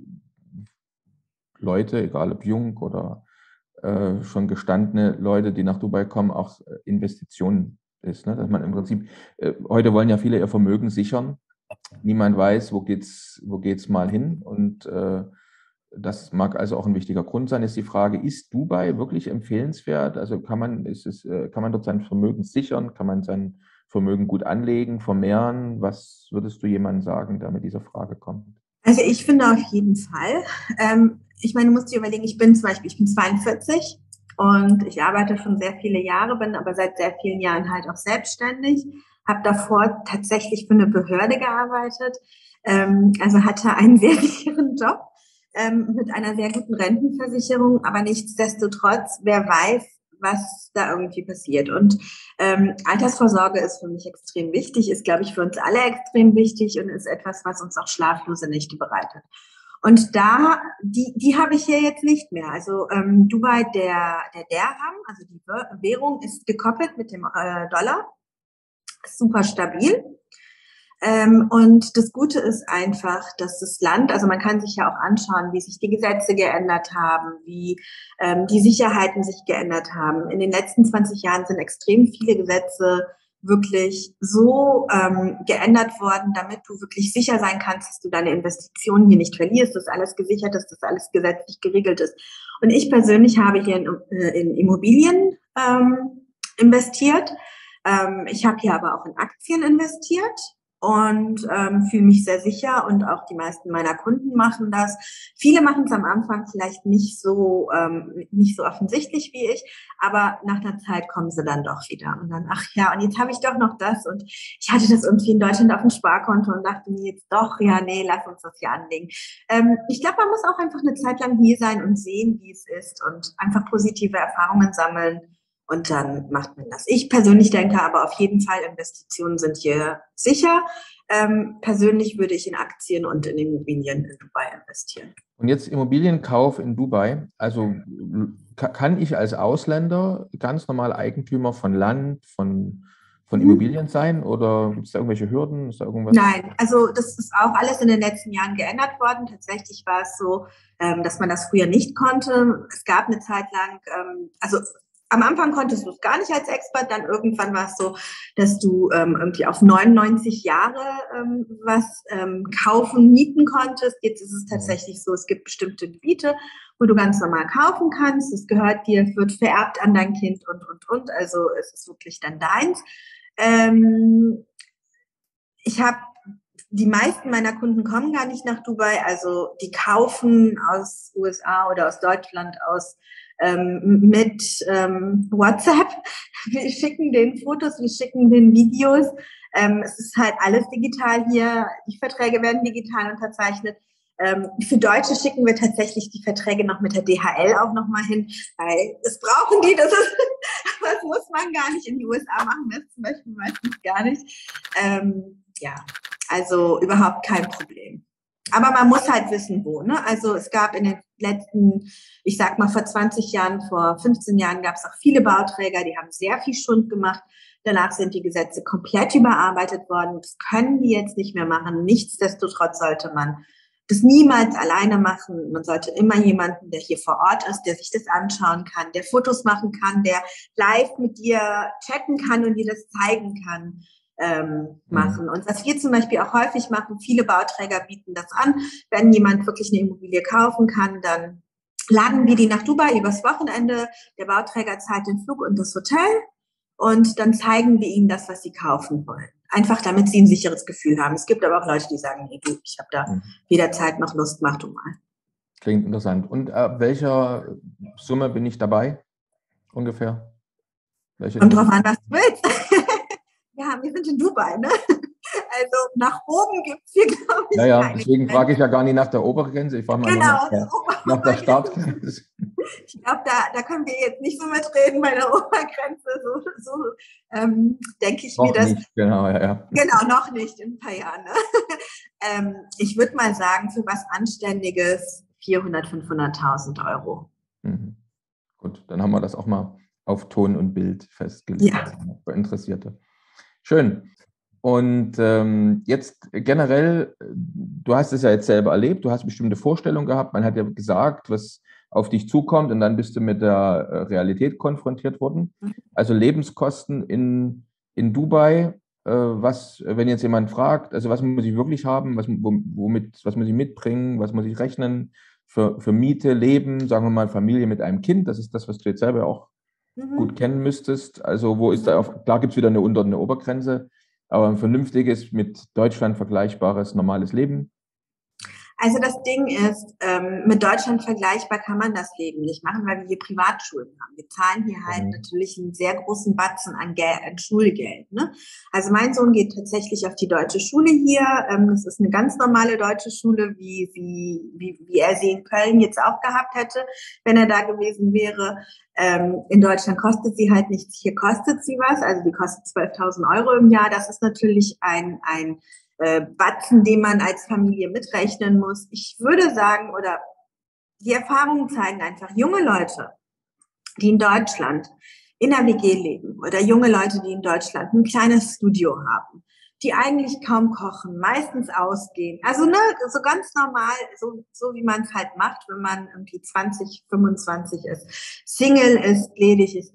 Leute, egal ob jung oder schon gestandene Leute, die nach Dubai kommen, auch Investitionen ist. Ne? Dass man im Prinzip, heute wollen ja viele ihr Vermögen sichern. Niemand weiß, wo geht's mal hin, und das mag also auch ein wichtiger Grund sein. Ist die Frage, ist Dubai wirklich empfehlenswert? Also kann man dort sein Vermögen sichern? Kann man sein Vermögen gut anlegen, vermehren? Was würdest du jemandem sagen, der mit dieser Frage kommt? Also ich finde auf jeden Fall. Ich meine, du musst dir überlegen, ich bin 42 und ich arbeite schon sehr viele Jahre, bin aber seit sehr vielen Jahren halt auch selbstständig, habe davor tatsächlich für eine Behörde gearbeitet, also hatte einen sehr sicheren Job mit einer sehr guten Rentenversicherung, aber nichtsdestotrotz, wer weiß, was da irgendwie passiert. Und Altersvorsorge ist für mich extrem wichtig, ist, glaube ich, für uns alle extrem wichtig und ist etwas, was uns auch schlaflose Nächte bereitet. Und die habe ich hier jetzt nicht mehr. Also Dubai, der Dirham, also die Währung ist gekoppelt mit dem Dollar, ist super stabil. Und das Gute ist einfach, dass das Land, also man kann sich ja auch anschauen, wie sich die Gesetze geändert haben, wie die Sicherheiten sich geändert haben. In den letzten 20 Jahren sind extrem viele Gesetze wirklich so geändert worden, damit du wirklich sicher sein kannst, dass du deine Investitionen hier nicht verlierst, dass alles gesichert ist, dass alles gesetzlich geregelt ist. Und ich persönlich habe hier in Immobilien investiert. Ich habe hier aber auch in Aktien investiert und fühle mich sehr sicher und auch die meisten meiner Kunden machen das. Viele machen es am Anfang vielleicht nicht so offensichtlich wie ich, aber nach einer Zeit kommen sie dann doch wieder und dann, ach ja, und jetzt habe ich doch noch das und ich hatte das irgendwie in Deutschland auf dem Sparkonto und dachte mir jetzt doch, ja, nee, lass uns das hier anlegen. Ich glaube, man muss auch einfach eine Zeit lang hier sein und sehen, wie es ist und einfach positive Erfahrungen sammeln. Und dann macht man das. Ich persönlich denke aber auf jeden Fall, Investitionen sind hier sicher. Persönlich würde ich in Aktien und in Immobilien in Dubai investieren. Und jetzt Immobilienkauf in Dubai. Also kann ich als Ausländer ganz normal Eigentümer von Land, von Immobilien sein? Oder gibt es da irgendwelche Hürden? Ist da irgendwas? Nein, also das ist auch alles in den letzten Jahren geändert worden. Tatsächlich war es so, dass man das früher nicht konnte. Es gab eine Zeit lang, am Anfang konntest du es gar nicht als Expert, dann irgendwann war es so, dass du irgendwie auf 99 Jahre kaufen, mieten konntest. Jetzt ist es tatsächlich so, es gibt bestimmte Gebiete, wo du ganz normal kaufen kannst. Es gehört dir, wird vererbt an dein Kind und. Also es ist wirklich dann deins. Die meisten meiner Kunden kommen gar nicht nach Dubai, also die kaufen aus USA oder aus Deutschland mit WhatsApp. Wir schicken denen Fotos, wir schicken denen Videos. Es ist halt alles digital hier. Die Verträge werden digital unterzeichnet. Für Deutsche schicken wir tatsächlich die Verträge noch mit der DHL auch nochmal hin, weil das brauchen die. Das muss man gar nicht in die USA machen. Das zum Beispiel meistens gar nicht. Also überhaupt kein Problem. Aber man muss halt wissen, wo. Ne? Also es gab in den letzten, ich sag mal vor 20 Jahren, vor 15 Jahren gab es auch viele Bauträger, die haben sehr viel Schund gemacht. Danach sind die Gesetze komplett überarbeitet worden. Das können die jetzt nicht mehr machen. Nichtsdestotrotz sollte man das niemals alleine machen. Man sollte immer jemanden, der hier vor Ort ist, der sich das anschauen kann, der Fotos machen kann, der live mit dir chatten kann und dir das zeigen kann. Machen. Und was wir zum Beispiel auch häufig machen, viele Bauträger bieten das an, wenn jemand wirklich eine Immobilie kaufen kann, dann laden wir die nach Dubai übers Wochenende, der Bauträger zahlt den Flug und das Hotel und dann zeigen wir ihnen das, was sie kaufen wollen. Einfach, damit sie ein sicheres Gefühl haben. Es gibt aber auch Leute, die sagen, nee, du, ich habe da jederzeit noch Lust, mach du mal. Klingt interessant. Und welcher Summe bin ich dabei ungefähr? Kommt drauf an, was du willst. Ja, wir sind in Dubai, ne? Also nach oben gibt es hier, glaube ich, keine deswegen Grenze. Frage ich ja gar nicht nach der Obergrenze, ich frage mal nach der Startgrenze. Ich glaube, da können wir jetzt nicht so mitreden bei der Obergrenze, so denke ich noch mir das. Nicht, genau, ja. Genau, noch nicht, in ein paar Jahren. Ne? Ich würde mal sagen, für was Anständiges 400.000, 500.000 Euro. Mhm. Gut, dann haben wir das auch mal auf Ton und Bild festgelegt, für Interessierte. Schön. Und jetzt generell, du hast es ja jetzt selber erlebt, du hast bestimmte Vorstellungen gehabt, man hat ja gesagt, was auf dich zukommt und dann bist du mit der Realität konfrontiert worden. Also Lebenskosten in Dubai, wenn jetzt jemand fragt, also was muss ich wirklich haben, was muss ich mitbringen, was muss ich rechnen für Miete, Leben, sagen wir mal Familie mit einem Kind, das ist das, was du jetzt selber auch gut kennen müsstest. Also wo ist klar gibt es wieder eine Unter- und eine Obergrenze, aber ein vernünftiges, mit Deutschland vergleichbares, normales Leben? Also das Ding ist, mit Deutschland vergleichbar kann man das Leben nicht machen, weil wir hier Privatschulen haben. Wir zahlen hier halt natürlich einen sehr großen Batzen an Schulgeld. Ne? Also mein Sohn geht tatsächlich auf die deutsche Schule hier. Das ist eine ganz normale deutsche Schule, wie er sie in Köln jetzt auch gehabt hätte, wenn er da gewesen wäre. In Deutschland kostet sie halt nichts, hier kostet sie was, also die kostet 12.000 Euro im Jahr. Das ist natürlich ein Batzen, den man als Familie mitrechnen muss. Ich würde sagen, oder die Erfahrungen zeigen einfach, junge Leute, die in Deutschland in der WG leben oder junge Leute, die in Deutschland ein kleines Studio haben, die eigentlich kaum kochen, meistens ausgehen. Also ne, so ganz normal, so wie man es halt macht, wenn man irgendwie 20, 25 ist, Single ist, ledig ist.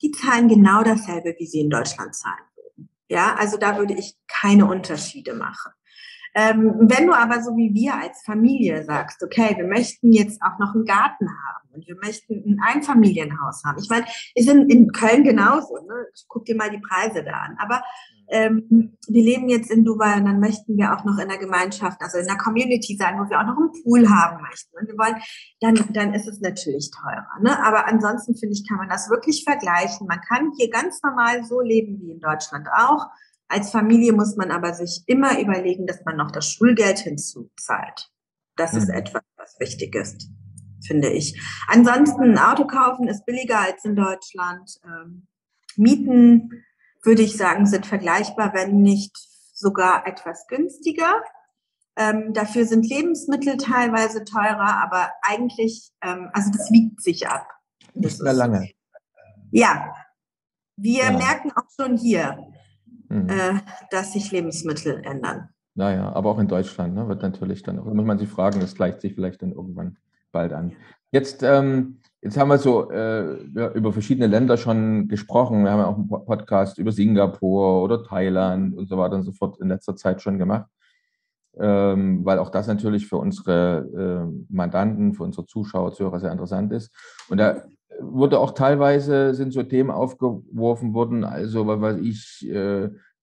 Die zahlen genau dasselbe, wie sie in Deutschland zahlen würden. Ja, also da würde ich keine Unterschiede machen. Wenn du aber so wie wir als Familie sagst, okay, wir möchten jetzt auch noch einen Garten haben und wir möchten ein Einfamilienhaus haben. Ich meine, ist in Köln genauso, ne? Guck dir mal die Preise da an. Aber wir leben jetzt in Dubai und dann möchten wir auch noch in der Gemeinschaft, also in der Community sein, wo wir auch noch einen Pool haben möchten. Und wir wollen, dann ist es natürlich teurer. Ne? Aber ansonsten finde ich, kann man das wirklich vergleichen. Man kann hier ganz normal so leben wie in Deutschland auch. Als Familie muss man aber sich immer überlegen, dass man noch das Schulgeld hinzuzahlt. Das ist etwas, was wichtig ist, finde ich. Ansonsten ein Auto kaufen ist billiger als in Deutschland. Mieten, würde ich sagen, sind vergleichbar, wenn nicht sogar etwas günstiger. Dafür sind Lebensmittel teilweise teurer, aber eigentlich, also das wiegt sich ab. Nicht mehr lange. Ja, wir merken auch schon hier, dass sich Lebensmittel ändern. Naja, aber auch in Deutschland, ne, wird natürlich dann, auch muss man sich fragen, das gleicht sich vielleicht dann irgendwann bald an. Jetzt haben wir so über verschiedene Länder schon gesprochen. Wir haben ja auch einen Podcast über Singapur oder Thailand und so weiter und so fort in letzter Zeit schon gemacht, weil auch das natürlich für unsere Mandanten, für unsere Zuschauer, Zuhörer sehr interessant ist. Und da wurde auch teilweise, sind so Themen aufgeworfen worden, also was weiß ich,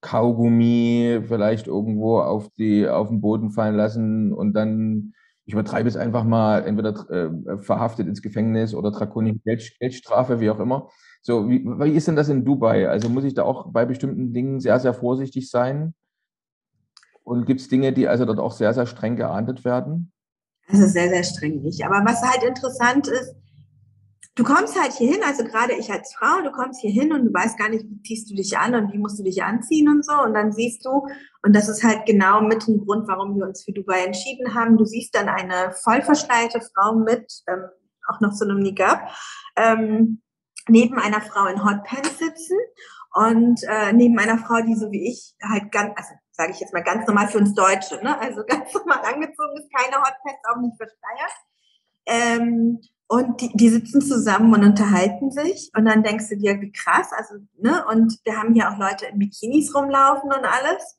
Kaugummi vielleicht irgendwo auf den Boden fallen lassen und dann, ich übertreibe es einfach mal, entweder verhaftet ins Gefängnis oder drakonische Geldstrafe, wie auch immer. So, wie ist denn das in Dubai? Also muss ich da auch bei bestimmten Dingen sehr, sehr vorsichtig sein? Und gibt es Dinge, die also dort auch sehr, sehr streng geahndet werden? Also sehr, sehr streng nicht. Aber was halt interessant ist, du kommst halt hier hin, also gerade ich als Frau, du kommst hier hin und du weißt gar nicht, wie ziehst du dich an und wie musst du dich anziehen und so. Und dann siehst du, und das ist halt genau mit dem Grund, warum wir uns für Dubai entschieden haben, du siehst dann eine voll verschleierte Frau mit, auch noch so einem Niqab, neben einer Frau in Hotpants sitzen und neben einer Frau, die so wie ich halt ganz, also sage ich jetzt mal ganz normal für uns Deutsche, ne? Also ganz normal angezogen ist, keine Hotpants, auch nicht verschleiert. Und die sitzen zusammen und unterhalten sich und dann denkst du dir, wie krass, also, ne, und wir haben hier auch Leute in Bikinis rumlaufen und alles.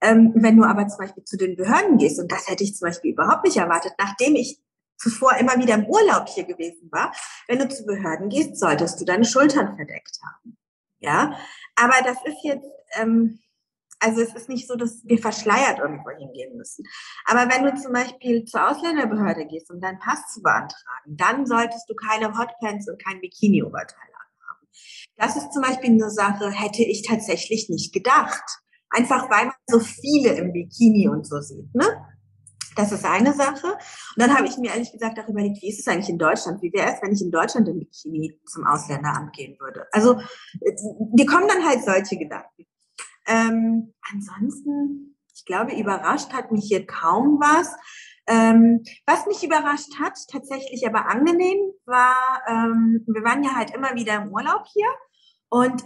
Wenn du aber zum Beispiel zu den Behörden gehst, und das hätte ich zum Beispiel überhaupt nicht erwartet, nachdem ich zuvor immer wieder im Urlaub hier gewesen war, wenn du zu Behörden gehst, solltest du deine Schultern verdeckt haben. Ja, aber das ist jetzt, also es ist nicht so, dass wir verschleiert irgendwo hingehen müssen. Aber wenn du zum Beispiel zur Ausländerbehörde gehst, um deinen Pass zu beantragen, dann solltest du keine Hotpants und kein Bikini-Oberteil anhaben. Das ist zum Beispiel eine Sache, hätte ich tatsächlich nicht gedacht. Einfach weil man so viele im Bikini und so sieht, ne? Das ist eine Sache. Und dann habe ich mir ehrlich gesagt auch überlegt, wie ist es eigentlich in Deutschland? Wie wäre es, wenn ich in Deutschland im Bikini zum Ausländeramt gehen würde? Also, dir kommen dann halt solche Gedanken. Ansonsten, ich glaube, überrascht hat mich hier kaum was. Was mich überrascht hat, tatsächlich aber angenehm, war, wir waren ja halt immer wieder im Urlaub hier. Und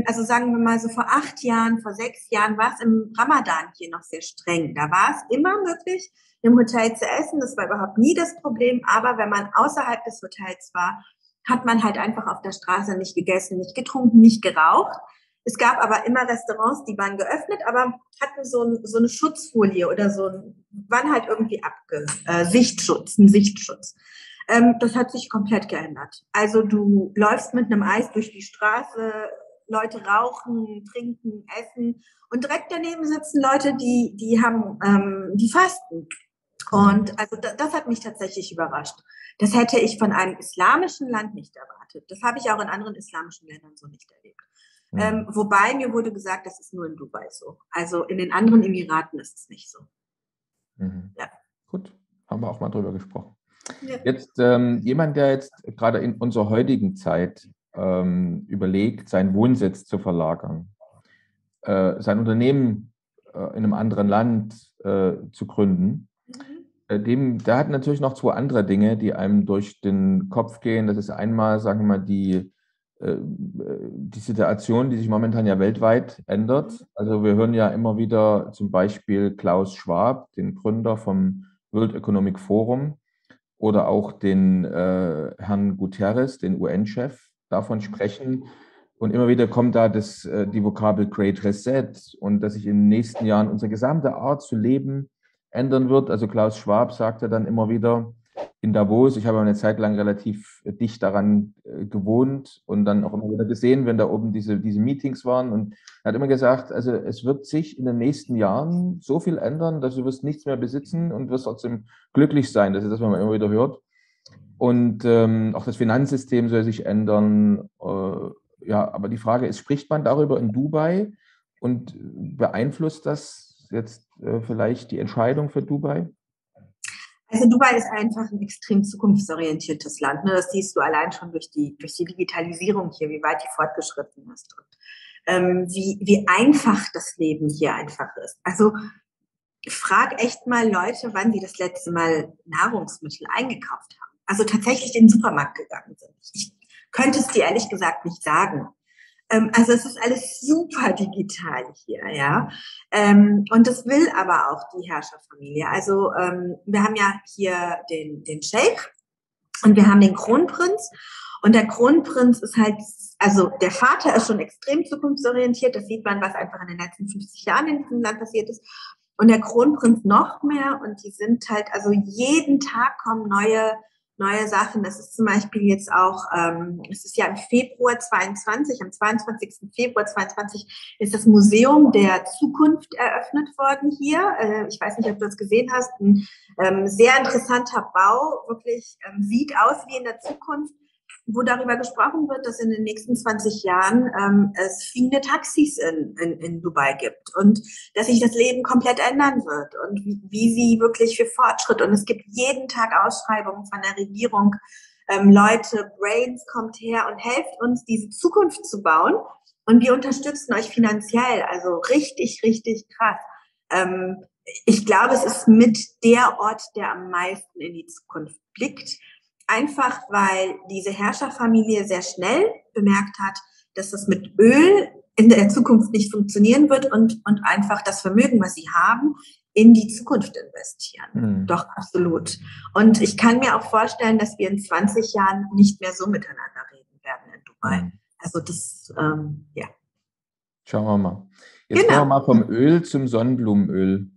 also sagen wir mal so vor 8 Jahren, vor 6 Jahren war es im Ramadan hier noch sehr streng. Da war es immer möglich, im Hotel zu essen. Das war überhaupt nie das Problem. Aber wenn man außerhalb des Hotels war, hat man halt einfach auf der Straße nicht gegessen, nicht getrunken, nicht geraucht. Es gab aber immer Restaurants, die waren geöffnet, aber hatten so eine Schutzfolie oder waren halt irgendwie ein Sichtschutz. Das hat sich komplett geändert. Also du läufst mit einem Eis durch die Straße, Leute rauchen, trinken, essen und direkt daneben sitzen Leute, die fasten. Und also das hat mich tatsächlich überrascht. Das hätte ich von einem islamischen Land nicht erwartet. Das habe ich auch in anderen islamischen Ländern so nicht erlebt. Wobei mir wurde gesagt, das ist nur in Dubai so. Also in den anderen Emiraten ist es nicht so. Ja. Gut, haben wir auch mal drüber gesprochen. Ja. Jetzt jemand, der jetzt gerade in unserer heutigen Zeit überlegt, seinen Wohnsitz zu verlagern, sein Unternehmen in einem anderen Land zu gründen, der hat natürlich noch zwei andere Dinge, die einem durch den Kopf gehen. Das ist einmal, sagen wir mal, die Situation, die sich momentan ja weltweit ändert. Also wir hören ja immer wieder zum Beispiel Klaus Schwab, den Gründer vom World Economic Forum, oder auch den Herrn Guterres, den UN-Chef, davon sprechen. Und immer wieder kommt da die Vokabel Great Reset und dass sich in den nächsten Jahren unsere gesamte Art zu leben ändern wird. Also Klaus Schwab sagte dann immer wieder in Davos, ich habe eine Zeit lang relativ dicht daran gewohnt und dann auch immer wieder gesehen, wenn da oben diese Meetings waren. Und er hat immer gesagt, also es wird sich in den nächsten Jahren so viel ändern, dass du wirst nichts mehr besitzen und wirst trotzdem glücklich sein. Das ist das, was man immer wieder hört. Und auch das Finanzsystem soll sich ändern. Ja, aber die Frage ist, spricht man darüber in Dubai und beeinflusst das jetzt vielleicht die Entscheidung für Dubai? Also Dubai ist einfach ein extrem zukunftsorientiertes Land. Ne? Das siehst du allein schon durch die Digitalisierung hier, wie weit die fortgeschritten ist und wie einfach das Leben hier einfach ist. Also frag echt mal Leute, wann die das letzte Mal Nahrungsmittel eingekauft haben. Also tatsächlich in den Supermarkt gegangen sind. Ich könnte es dir ehrlich gesagt nicht sagen. Also es ist alles super digital hier, ja. Und das will aber auch die Herrscherfamilie. Also wir haben ja hier den Scheich und wir haben den Kronprinz. Und der Kronprinz ist halt, also der Vater ist schon extrem zukunftsorientiert. Das sieht man, was einfach in den letzten 50 Jahren in diesem Land passiert ist. Und der Kronprinz noch mehr. Und die sind halt, also jeden Tag kommen neue Sachen. Das ist zum Beispiel jetzt auch, es ist ja im Februar 22, am 22. Februar 22 ist das Museum der Zukunft eröffnet worden hier. Ich weiß nicht, ob du das gesehen hast. Ein sehr interessanter Bau, wirklich sieht aus wie in der Zukunft, wo darüber gesprochen wird, dass in den nächsten 20 Jahren es fliegende Taxis in Dubai gibt und dass sich das Leben komplett ändern wird und wie sie wirklich für Fortschritt, und es gibt jeden Tag Ausschreibungen von der Regierung, Leute, Brains, kommt her und helft uns, diese Zukunft zu bauen und wir unterstützen euch finanziell, also richtig, richtig krass. Ich glaube, es ist mit der Ort, der am meisten in die Zukunft blickt. Einfach, weil diese Herrscherfamilie sehr schnell bemerkt hat, dass das mit Öl in der Zukunft nicht funktionieren wird und einfach das Vermögen, was sie haben, in die Zukunft investieren. Doch, absolut. Und ich kann mir auch vorstellen, dass wir in 20 Jahren nicht mehr so miteinander reden werden in Dubai. Also das, ja. Schauen wir mal. Jetzt kommen wir mal vom Öl zum Sonnenblumenöl.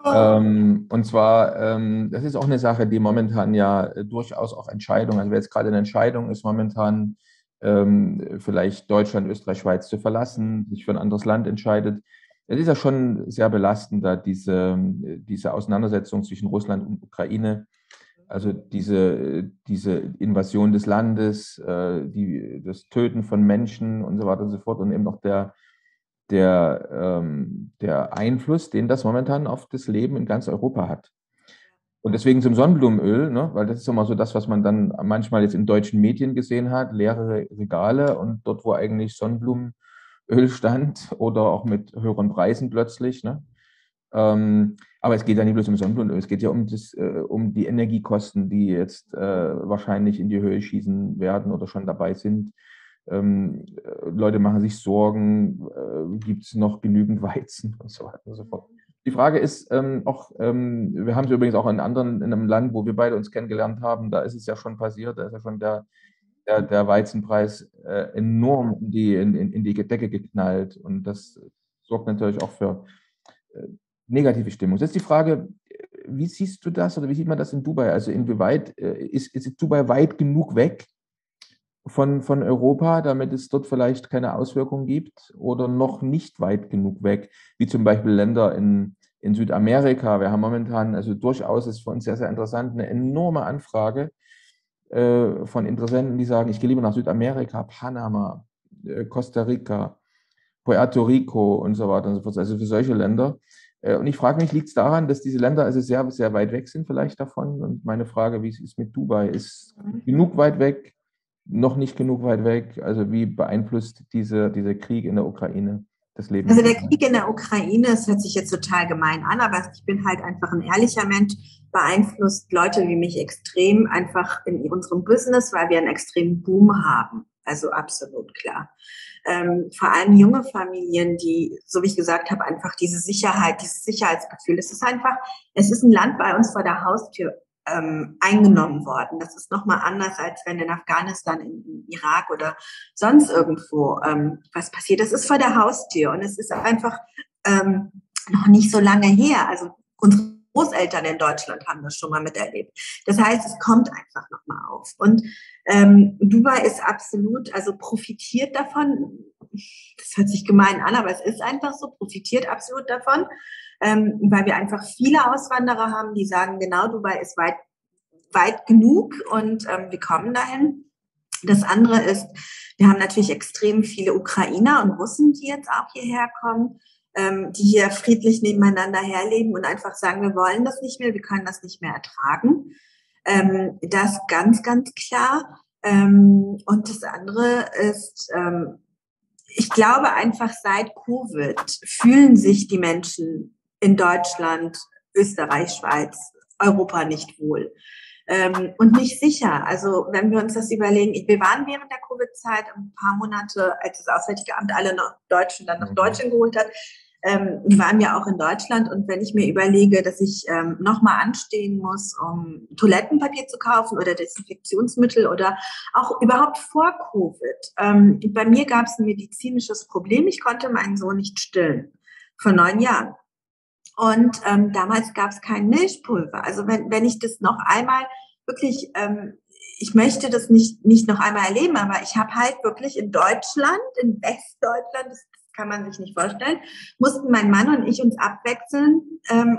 Und zwar, das ist auch eine Sache, die momentan ja durchaus auch Entscheidungen, also wer jetzt gerade eine Entscheidung ist, momentan vielleicht Deutschland, Österreich, Schweiz zu verlassen, sich für ein anderes Land entscheidet. Es ist ja schon sehr belastend, da diese Auseinandersetzung zwischen Russland und Ukraine, also diese Invasion des Landes, das Töten von Menschen und so weiter und so fort und eben auch der Einfluss, den das momentan auf das Leben in ganz Europa hat. Und deswegen zum Sonnenblumenöl, ne, weil das ist immer so das, was man dann manchmal jetzt in deutschen Medien gesehen hat, leere Regale und dort, wo eigentlich Sonnenblumenöl stand oder auch mit höheren Preisen plötzlich. Ne. Aber es geht ja nicht bloß um Sonnenblumenöl, es geht ja um die Energiekosten, die jetzt wahrscheinlich in die Höhe schießen werden oder schon dabei sind. Leute machen sich Sorgen, gibt es noch genügend Weizen und so weiter und so fort. Die Frage ist auch, wir haben es übrigens auch in einem Land, wo wir beide uns kennengelernt haben, da ist es ja schon passiert, da ist ja schon der Weizenpreis enorm in die Decke geknallt und das sorgt natürlich auch für negative Stimmung. Jetzt ist die Frage, wie siehst du das oder wie sieht man das in Dubai? Also inwieweit ist Dubai weit genug weg von Europa, damit es dort vielleicht keine Auswirkungen gibt oder noch nicht weit genug weg, wie zum Beispiel Länder in Südamerika. Wir haben momentan, also durchaus ist für uns sehr, sehr interessant, eine enorme Anfrage von Interessenten, die sagen, ich gehe lieber nach Südamerika, Panama, Costa Rica, Puerto Rico und so weiter und so fort. Also für solche Länder, Und ich frage mich, liegt es daran, dass diese Länder also sehr, sehr weit weg sind vielleicht davon? Und meine Frage, wie es ist mit Dubai, ist genug weit weg, noch nicht genug weit weg? Also wie beeinflusst dieser Krieg in der Ukraine das Leben? Also der Krieg in der Ukraine, das hört sich jetzt total gemein an, aber ich bin halt einfach ein ehrlicher Mensch, beeinflusst Leute wie mich extrem einfach in unserem Business, weil wir einen extremen Boom haben. Also absolut klar. Vor allem junge Familien, die, so wie ich gesagt habe, einfach diese Sicherheit, dieses Sicherheitsgefühl. Es ist ein Land bei uns vor der Haustür eingenommen worden. Das ist nochmal anders, als wenn in Afghanistan, in Irak oder sonst irgendwo was passiert. Das ist vor der Haustür und es ist einfach noch nicht so lange her. Also unsere Großeltern in Deutschland haben das schon mal miterlebt. Das heißt, es kommt einfach nochmal auf. Und Dubai ist absolut, also profitiert davon, das hört sich gemein an, aber es ist einfach so, profitiert absolut davon, weil wir einfach viele Auswanderer haben, die sagen, genau, Dubai ist weit genug und wir kommen dahin. Das andere ist, wir haben natürlich extrem viele Ukrainer und Russen, die jetzt auch hierher kommen, die hier friedlich nebeneinander herleben und einfach sagen, wir wollen das nicht mehr, wir können das nicht mehr ertragen. Das ganz, ganz klar. Und das andere ist, ich glaube einfach seit Covid fühlen sich die Menschen in Deutschland, Österreich, Schweiz, Europa nicht wohl. Und nicht sicher. Also wenn wir uns das überlegen, wir waren während der Covid-Zeit ein paar Monate, als das Auswärtige Amt alle Deutschen dann nach Deutschland geholt hat, waren wir auch in Deutschland. Und wenn ich mir überlege, dass ich nochmal anstehen muss, um Toilettenpapier zu kaufen oder Desinfektionsmittel oder auch überhaupt vor Covid. Bei mir gab es ein medizinisches Problem. Ich konnte meinen Sohn nicht stillen. Vor 9 Jahren. Und damals gab es kein Milchpulver. Also wenn ich das noch einmal wirklich, ich möchte das nicht noch einmal erleben, aber ich habe halt wirklich in Deutschland, in Westdeutschland, das kann man sich nicht vorstellen, mussten mein Mann und ich uns abwechseln,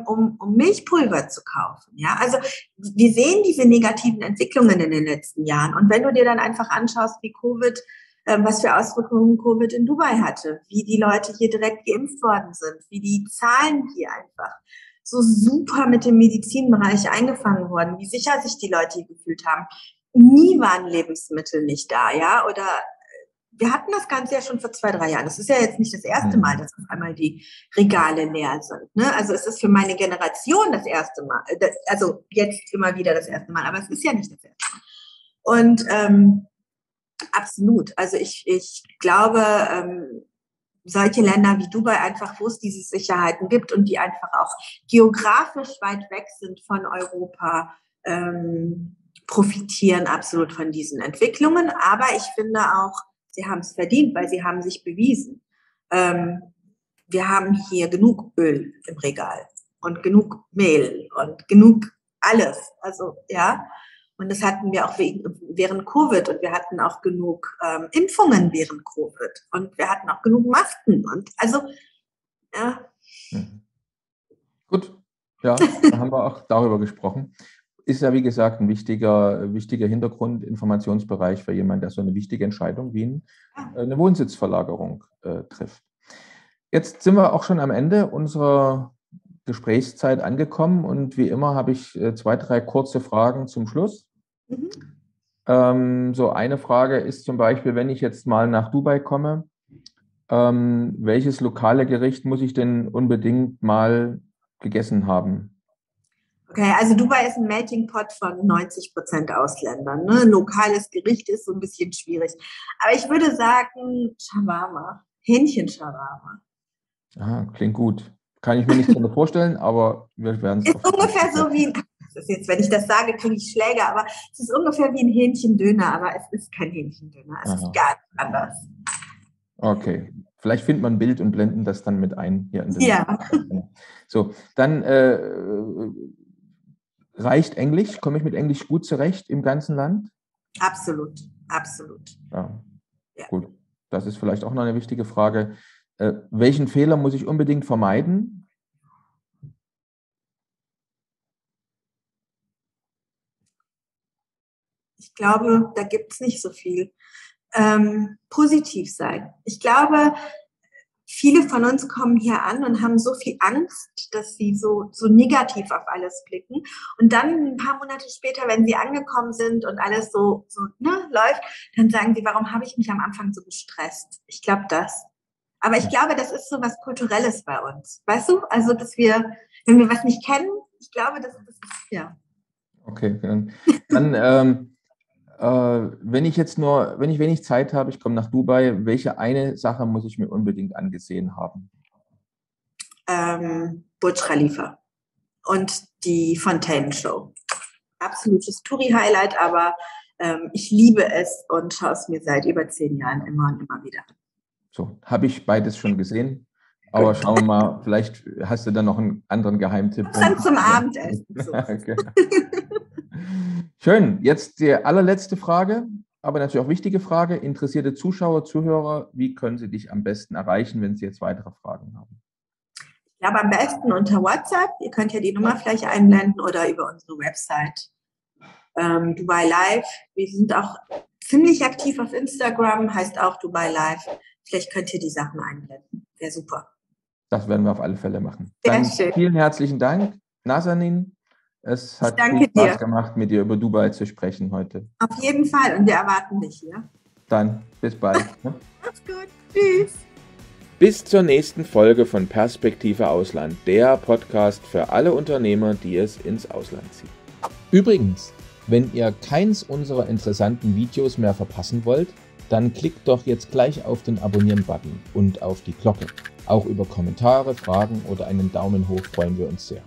um Milchpulver zu kaufen. Ja, also wir sehen diese negativen Entwicklungen in den letzten Jahren. Und wenn du dir dann einfach anschaust, wie Covid was für Auswirkungen Covid in Dubai hatte, wie die Leute hier direkt geimpft worden sind, wie die Zahlen hier einfach so super mit dem Medizinbereich eingefangen wurden, wie sicher sich die Leute hier gefühlt haben. Nie waren Lebensmittel nicht da, ja, oder wir hatten das Ganze ja schon vor 2, 3 Jahren. Das ist ja jetzt nicht das erste Mal, dass auf einmal die Regale leer sind. Ne? Also es ist für meine Generation das erste Mal, also jetzt immer wieder das erste Mal, aber es ist ja nicht das erste Mal. Und absolut. Also ich glaube, solche Länder wie Dubai einfach, wo es diese Sicherheiten gibt und die einfach auch geografisch weit weg sind von Europa, profitieren absolut von diesen Entwicklungen. Aber ich finde auch, sie haben es verdient, weil sie haben sich bewiesen. Wir haben hier genug Öl im Regal und genug Mehl und genug alles. Also ja. Und das hatten wir auch während Covid und wir hatten auch genug Impfungen während Covid und wir hatten auch genug Masken und also, ja. Gut, ja, da haben wir auch darüber gesprochen. Ist ja, wie gesagt, ein wichtiger Hintergrund, Informationsbereich für jemanden, der so eine wichtige Entscheidung wie eine Wohnsitzverlagerung trifft. Jetzt sind wir auch schon am Ende unserer Gesprächszeit angekommen und wie immer habe ich 2, 3 kurze Fragen zum Schluss. So eine Frage ist zum Beispiel, wenn ich jetzt mal nach Dubai komme, welches lokale Gericht muss ich denn unbedingt mal gegessen haben? Okay, also Dubai ist ein Melting Pot von 90% Ausländern. Ne? Lokales Gericht ist so ein bisschen schwierig. Aber ich würde sagen Shawarma, Hähnchen-Shawarma. Aha, klingt gut. Kann ich mir nicht so vorstellen, aber wir werden es. Ist ungefähr so wie das ist jetzt, wenn ich das sage, kriege ich Schläge, aber es ist ungefähr wie ein Hähnchendöner, aber es ist kein Hähnchendöner. Es ist ganz anders. Okay, vielleicht findet man ein Bild und blenden das dann mit ein hier in den. Ja. So, dann reicht Englisch? Komme ich mit Englisch gut zurecht im ganzen Land? Absolut, absolut. Ja. Gut. Das ist vielleicht auch noch eine wichtige Frage. Welchen Fehler muss ich unbedingt vermeiden? Ich glaube, da gibt es nicht so viel. Positiv sein. Ich glaube, viele von uns kommen hier an und haben so viel Angst, dass sie so negativ auf alles blicken. Und dann ein paar Monate später, wenn sie angekommen sind und alles so läuft, dann sagen sie, warum habe ich mich am Anfang so gestresst? Ich glaube das. Aber ich glaube, das ist so was Kulturelles bei uns. Weißt du? Also, dass wir, wenn wir was nicht kennen, ich glaube, das ist, ja. Okay, dann wenn ich wenig Zeit habe, ich komme nach Dubai, welche eine Sache muss ich mir unbedingt angesehen haben? Burj Khalifa und die Fontaine-Show. Absolutes Touri-Highlight, aber ich liebe es und schaue es mir seit über 10 Jahren immer und immer wieder an. So, habe ich beides schon gesehen, aber schauen wir mal, vielleicht hast du da noch einen anderen Geheimtipp. Dann zum Abendessen. So. Okay. Schön, jetzt die allerletzte Frage, aber natürlich auch wichtige Frage. Interessierte Zuschauer, Zuhörer, wie können sie dich am besten erreichen, wenn sie jetzt weitere Fragen haben? Ich glaube, am besten unter WhatsApp. Ihr könnt ja die Nummer vielleicht einblenden oder über unsere Website Dubai Live. Wir sind auch ziemlich aktiv auf Instagram, heißt auch Dubai Live. Vielleicht könnt ihr die Sachen einblenden. Wäre super. Das werden wir auf alle Fälle machen. Sehr schön. Vielen herzlichen Dank, Nazanin. Es hat viel Spaß gemacht, mit dir über Dubai zu sprechen heute. Auf jeden Fall. Und wir erwarten dich hier. Dann bis bald. Mach's gut. Tschüss. Bis zur nächsten Folge von Perspektive Ausland, der Podcast für alle Unternehmer, die es ins Ausland ziehen. Übrigens, wenn ihr keins unserer interessanten Videos mehr verpassen wollt, dann klickt doch jetzt gleich auf den Abonnieren-Button und auf die Glocke. Auch über Kommentare, Fragen oder einen Daumen hoch freuen wir uns sehr.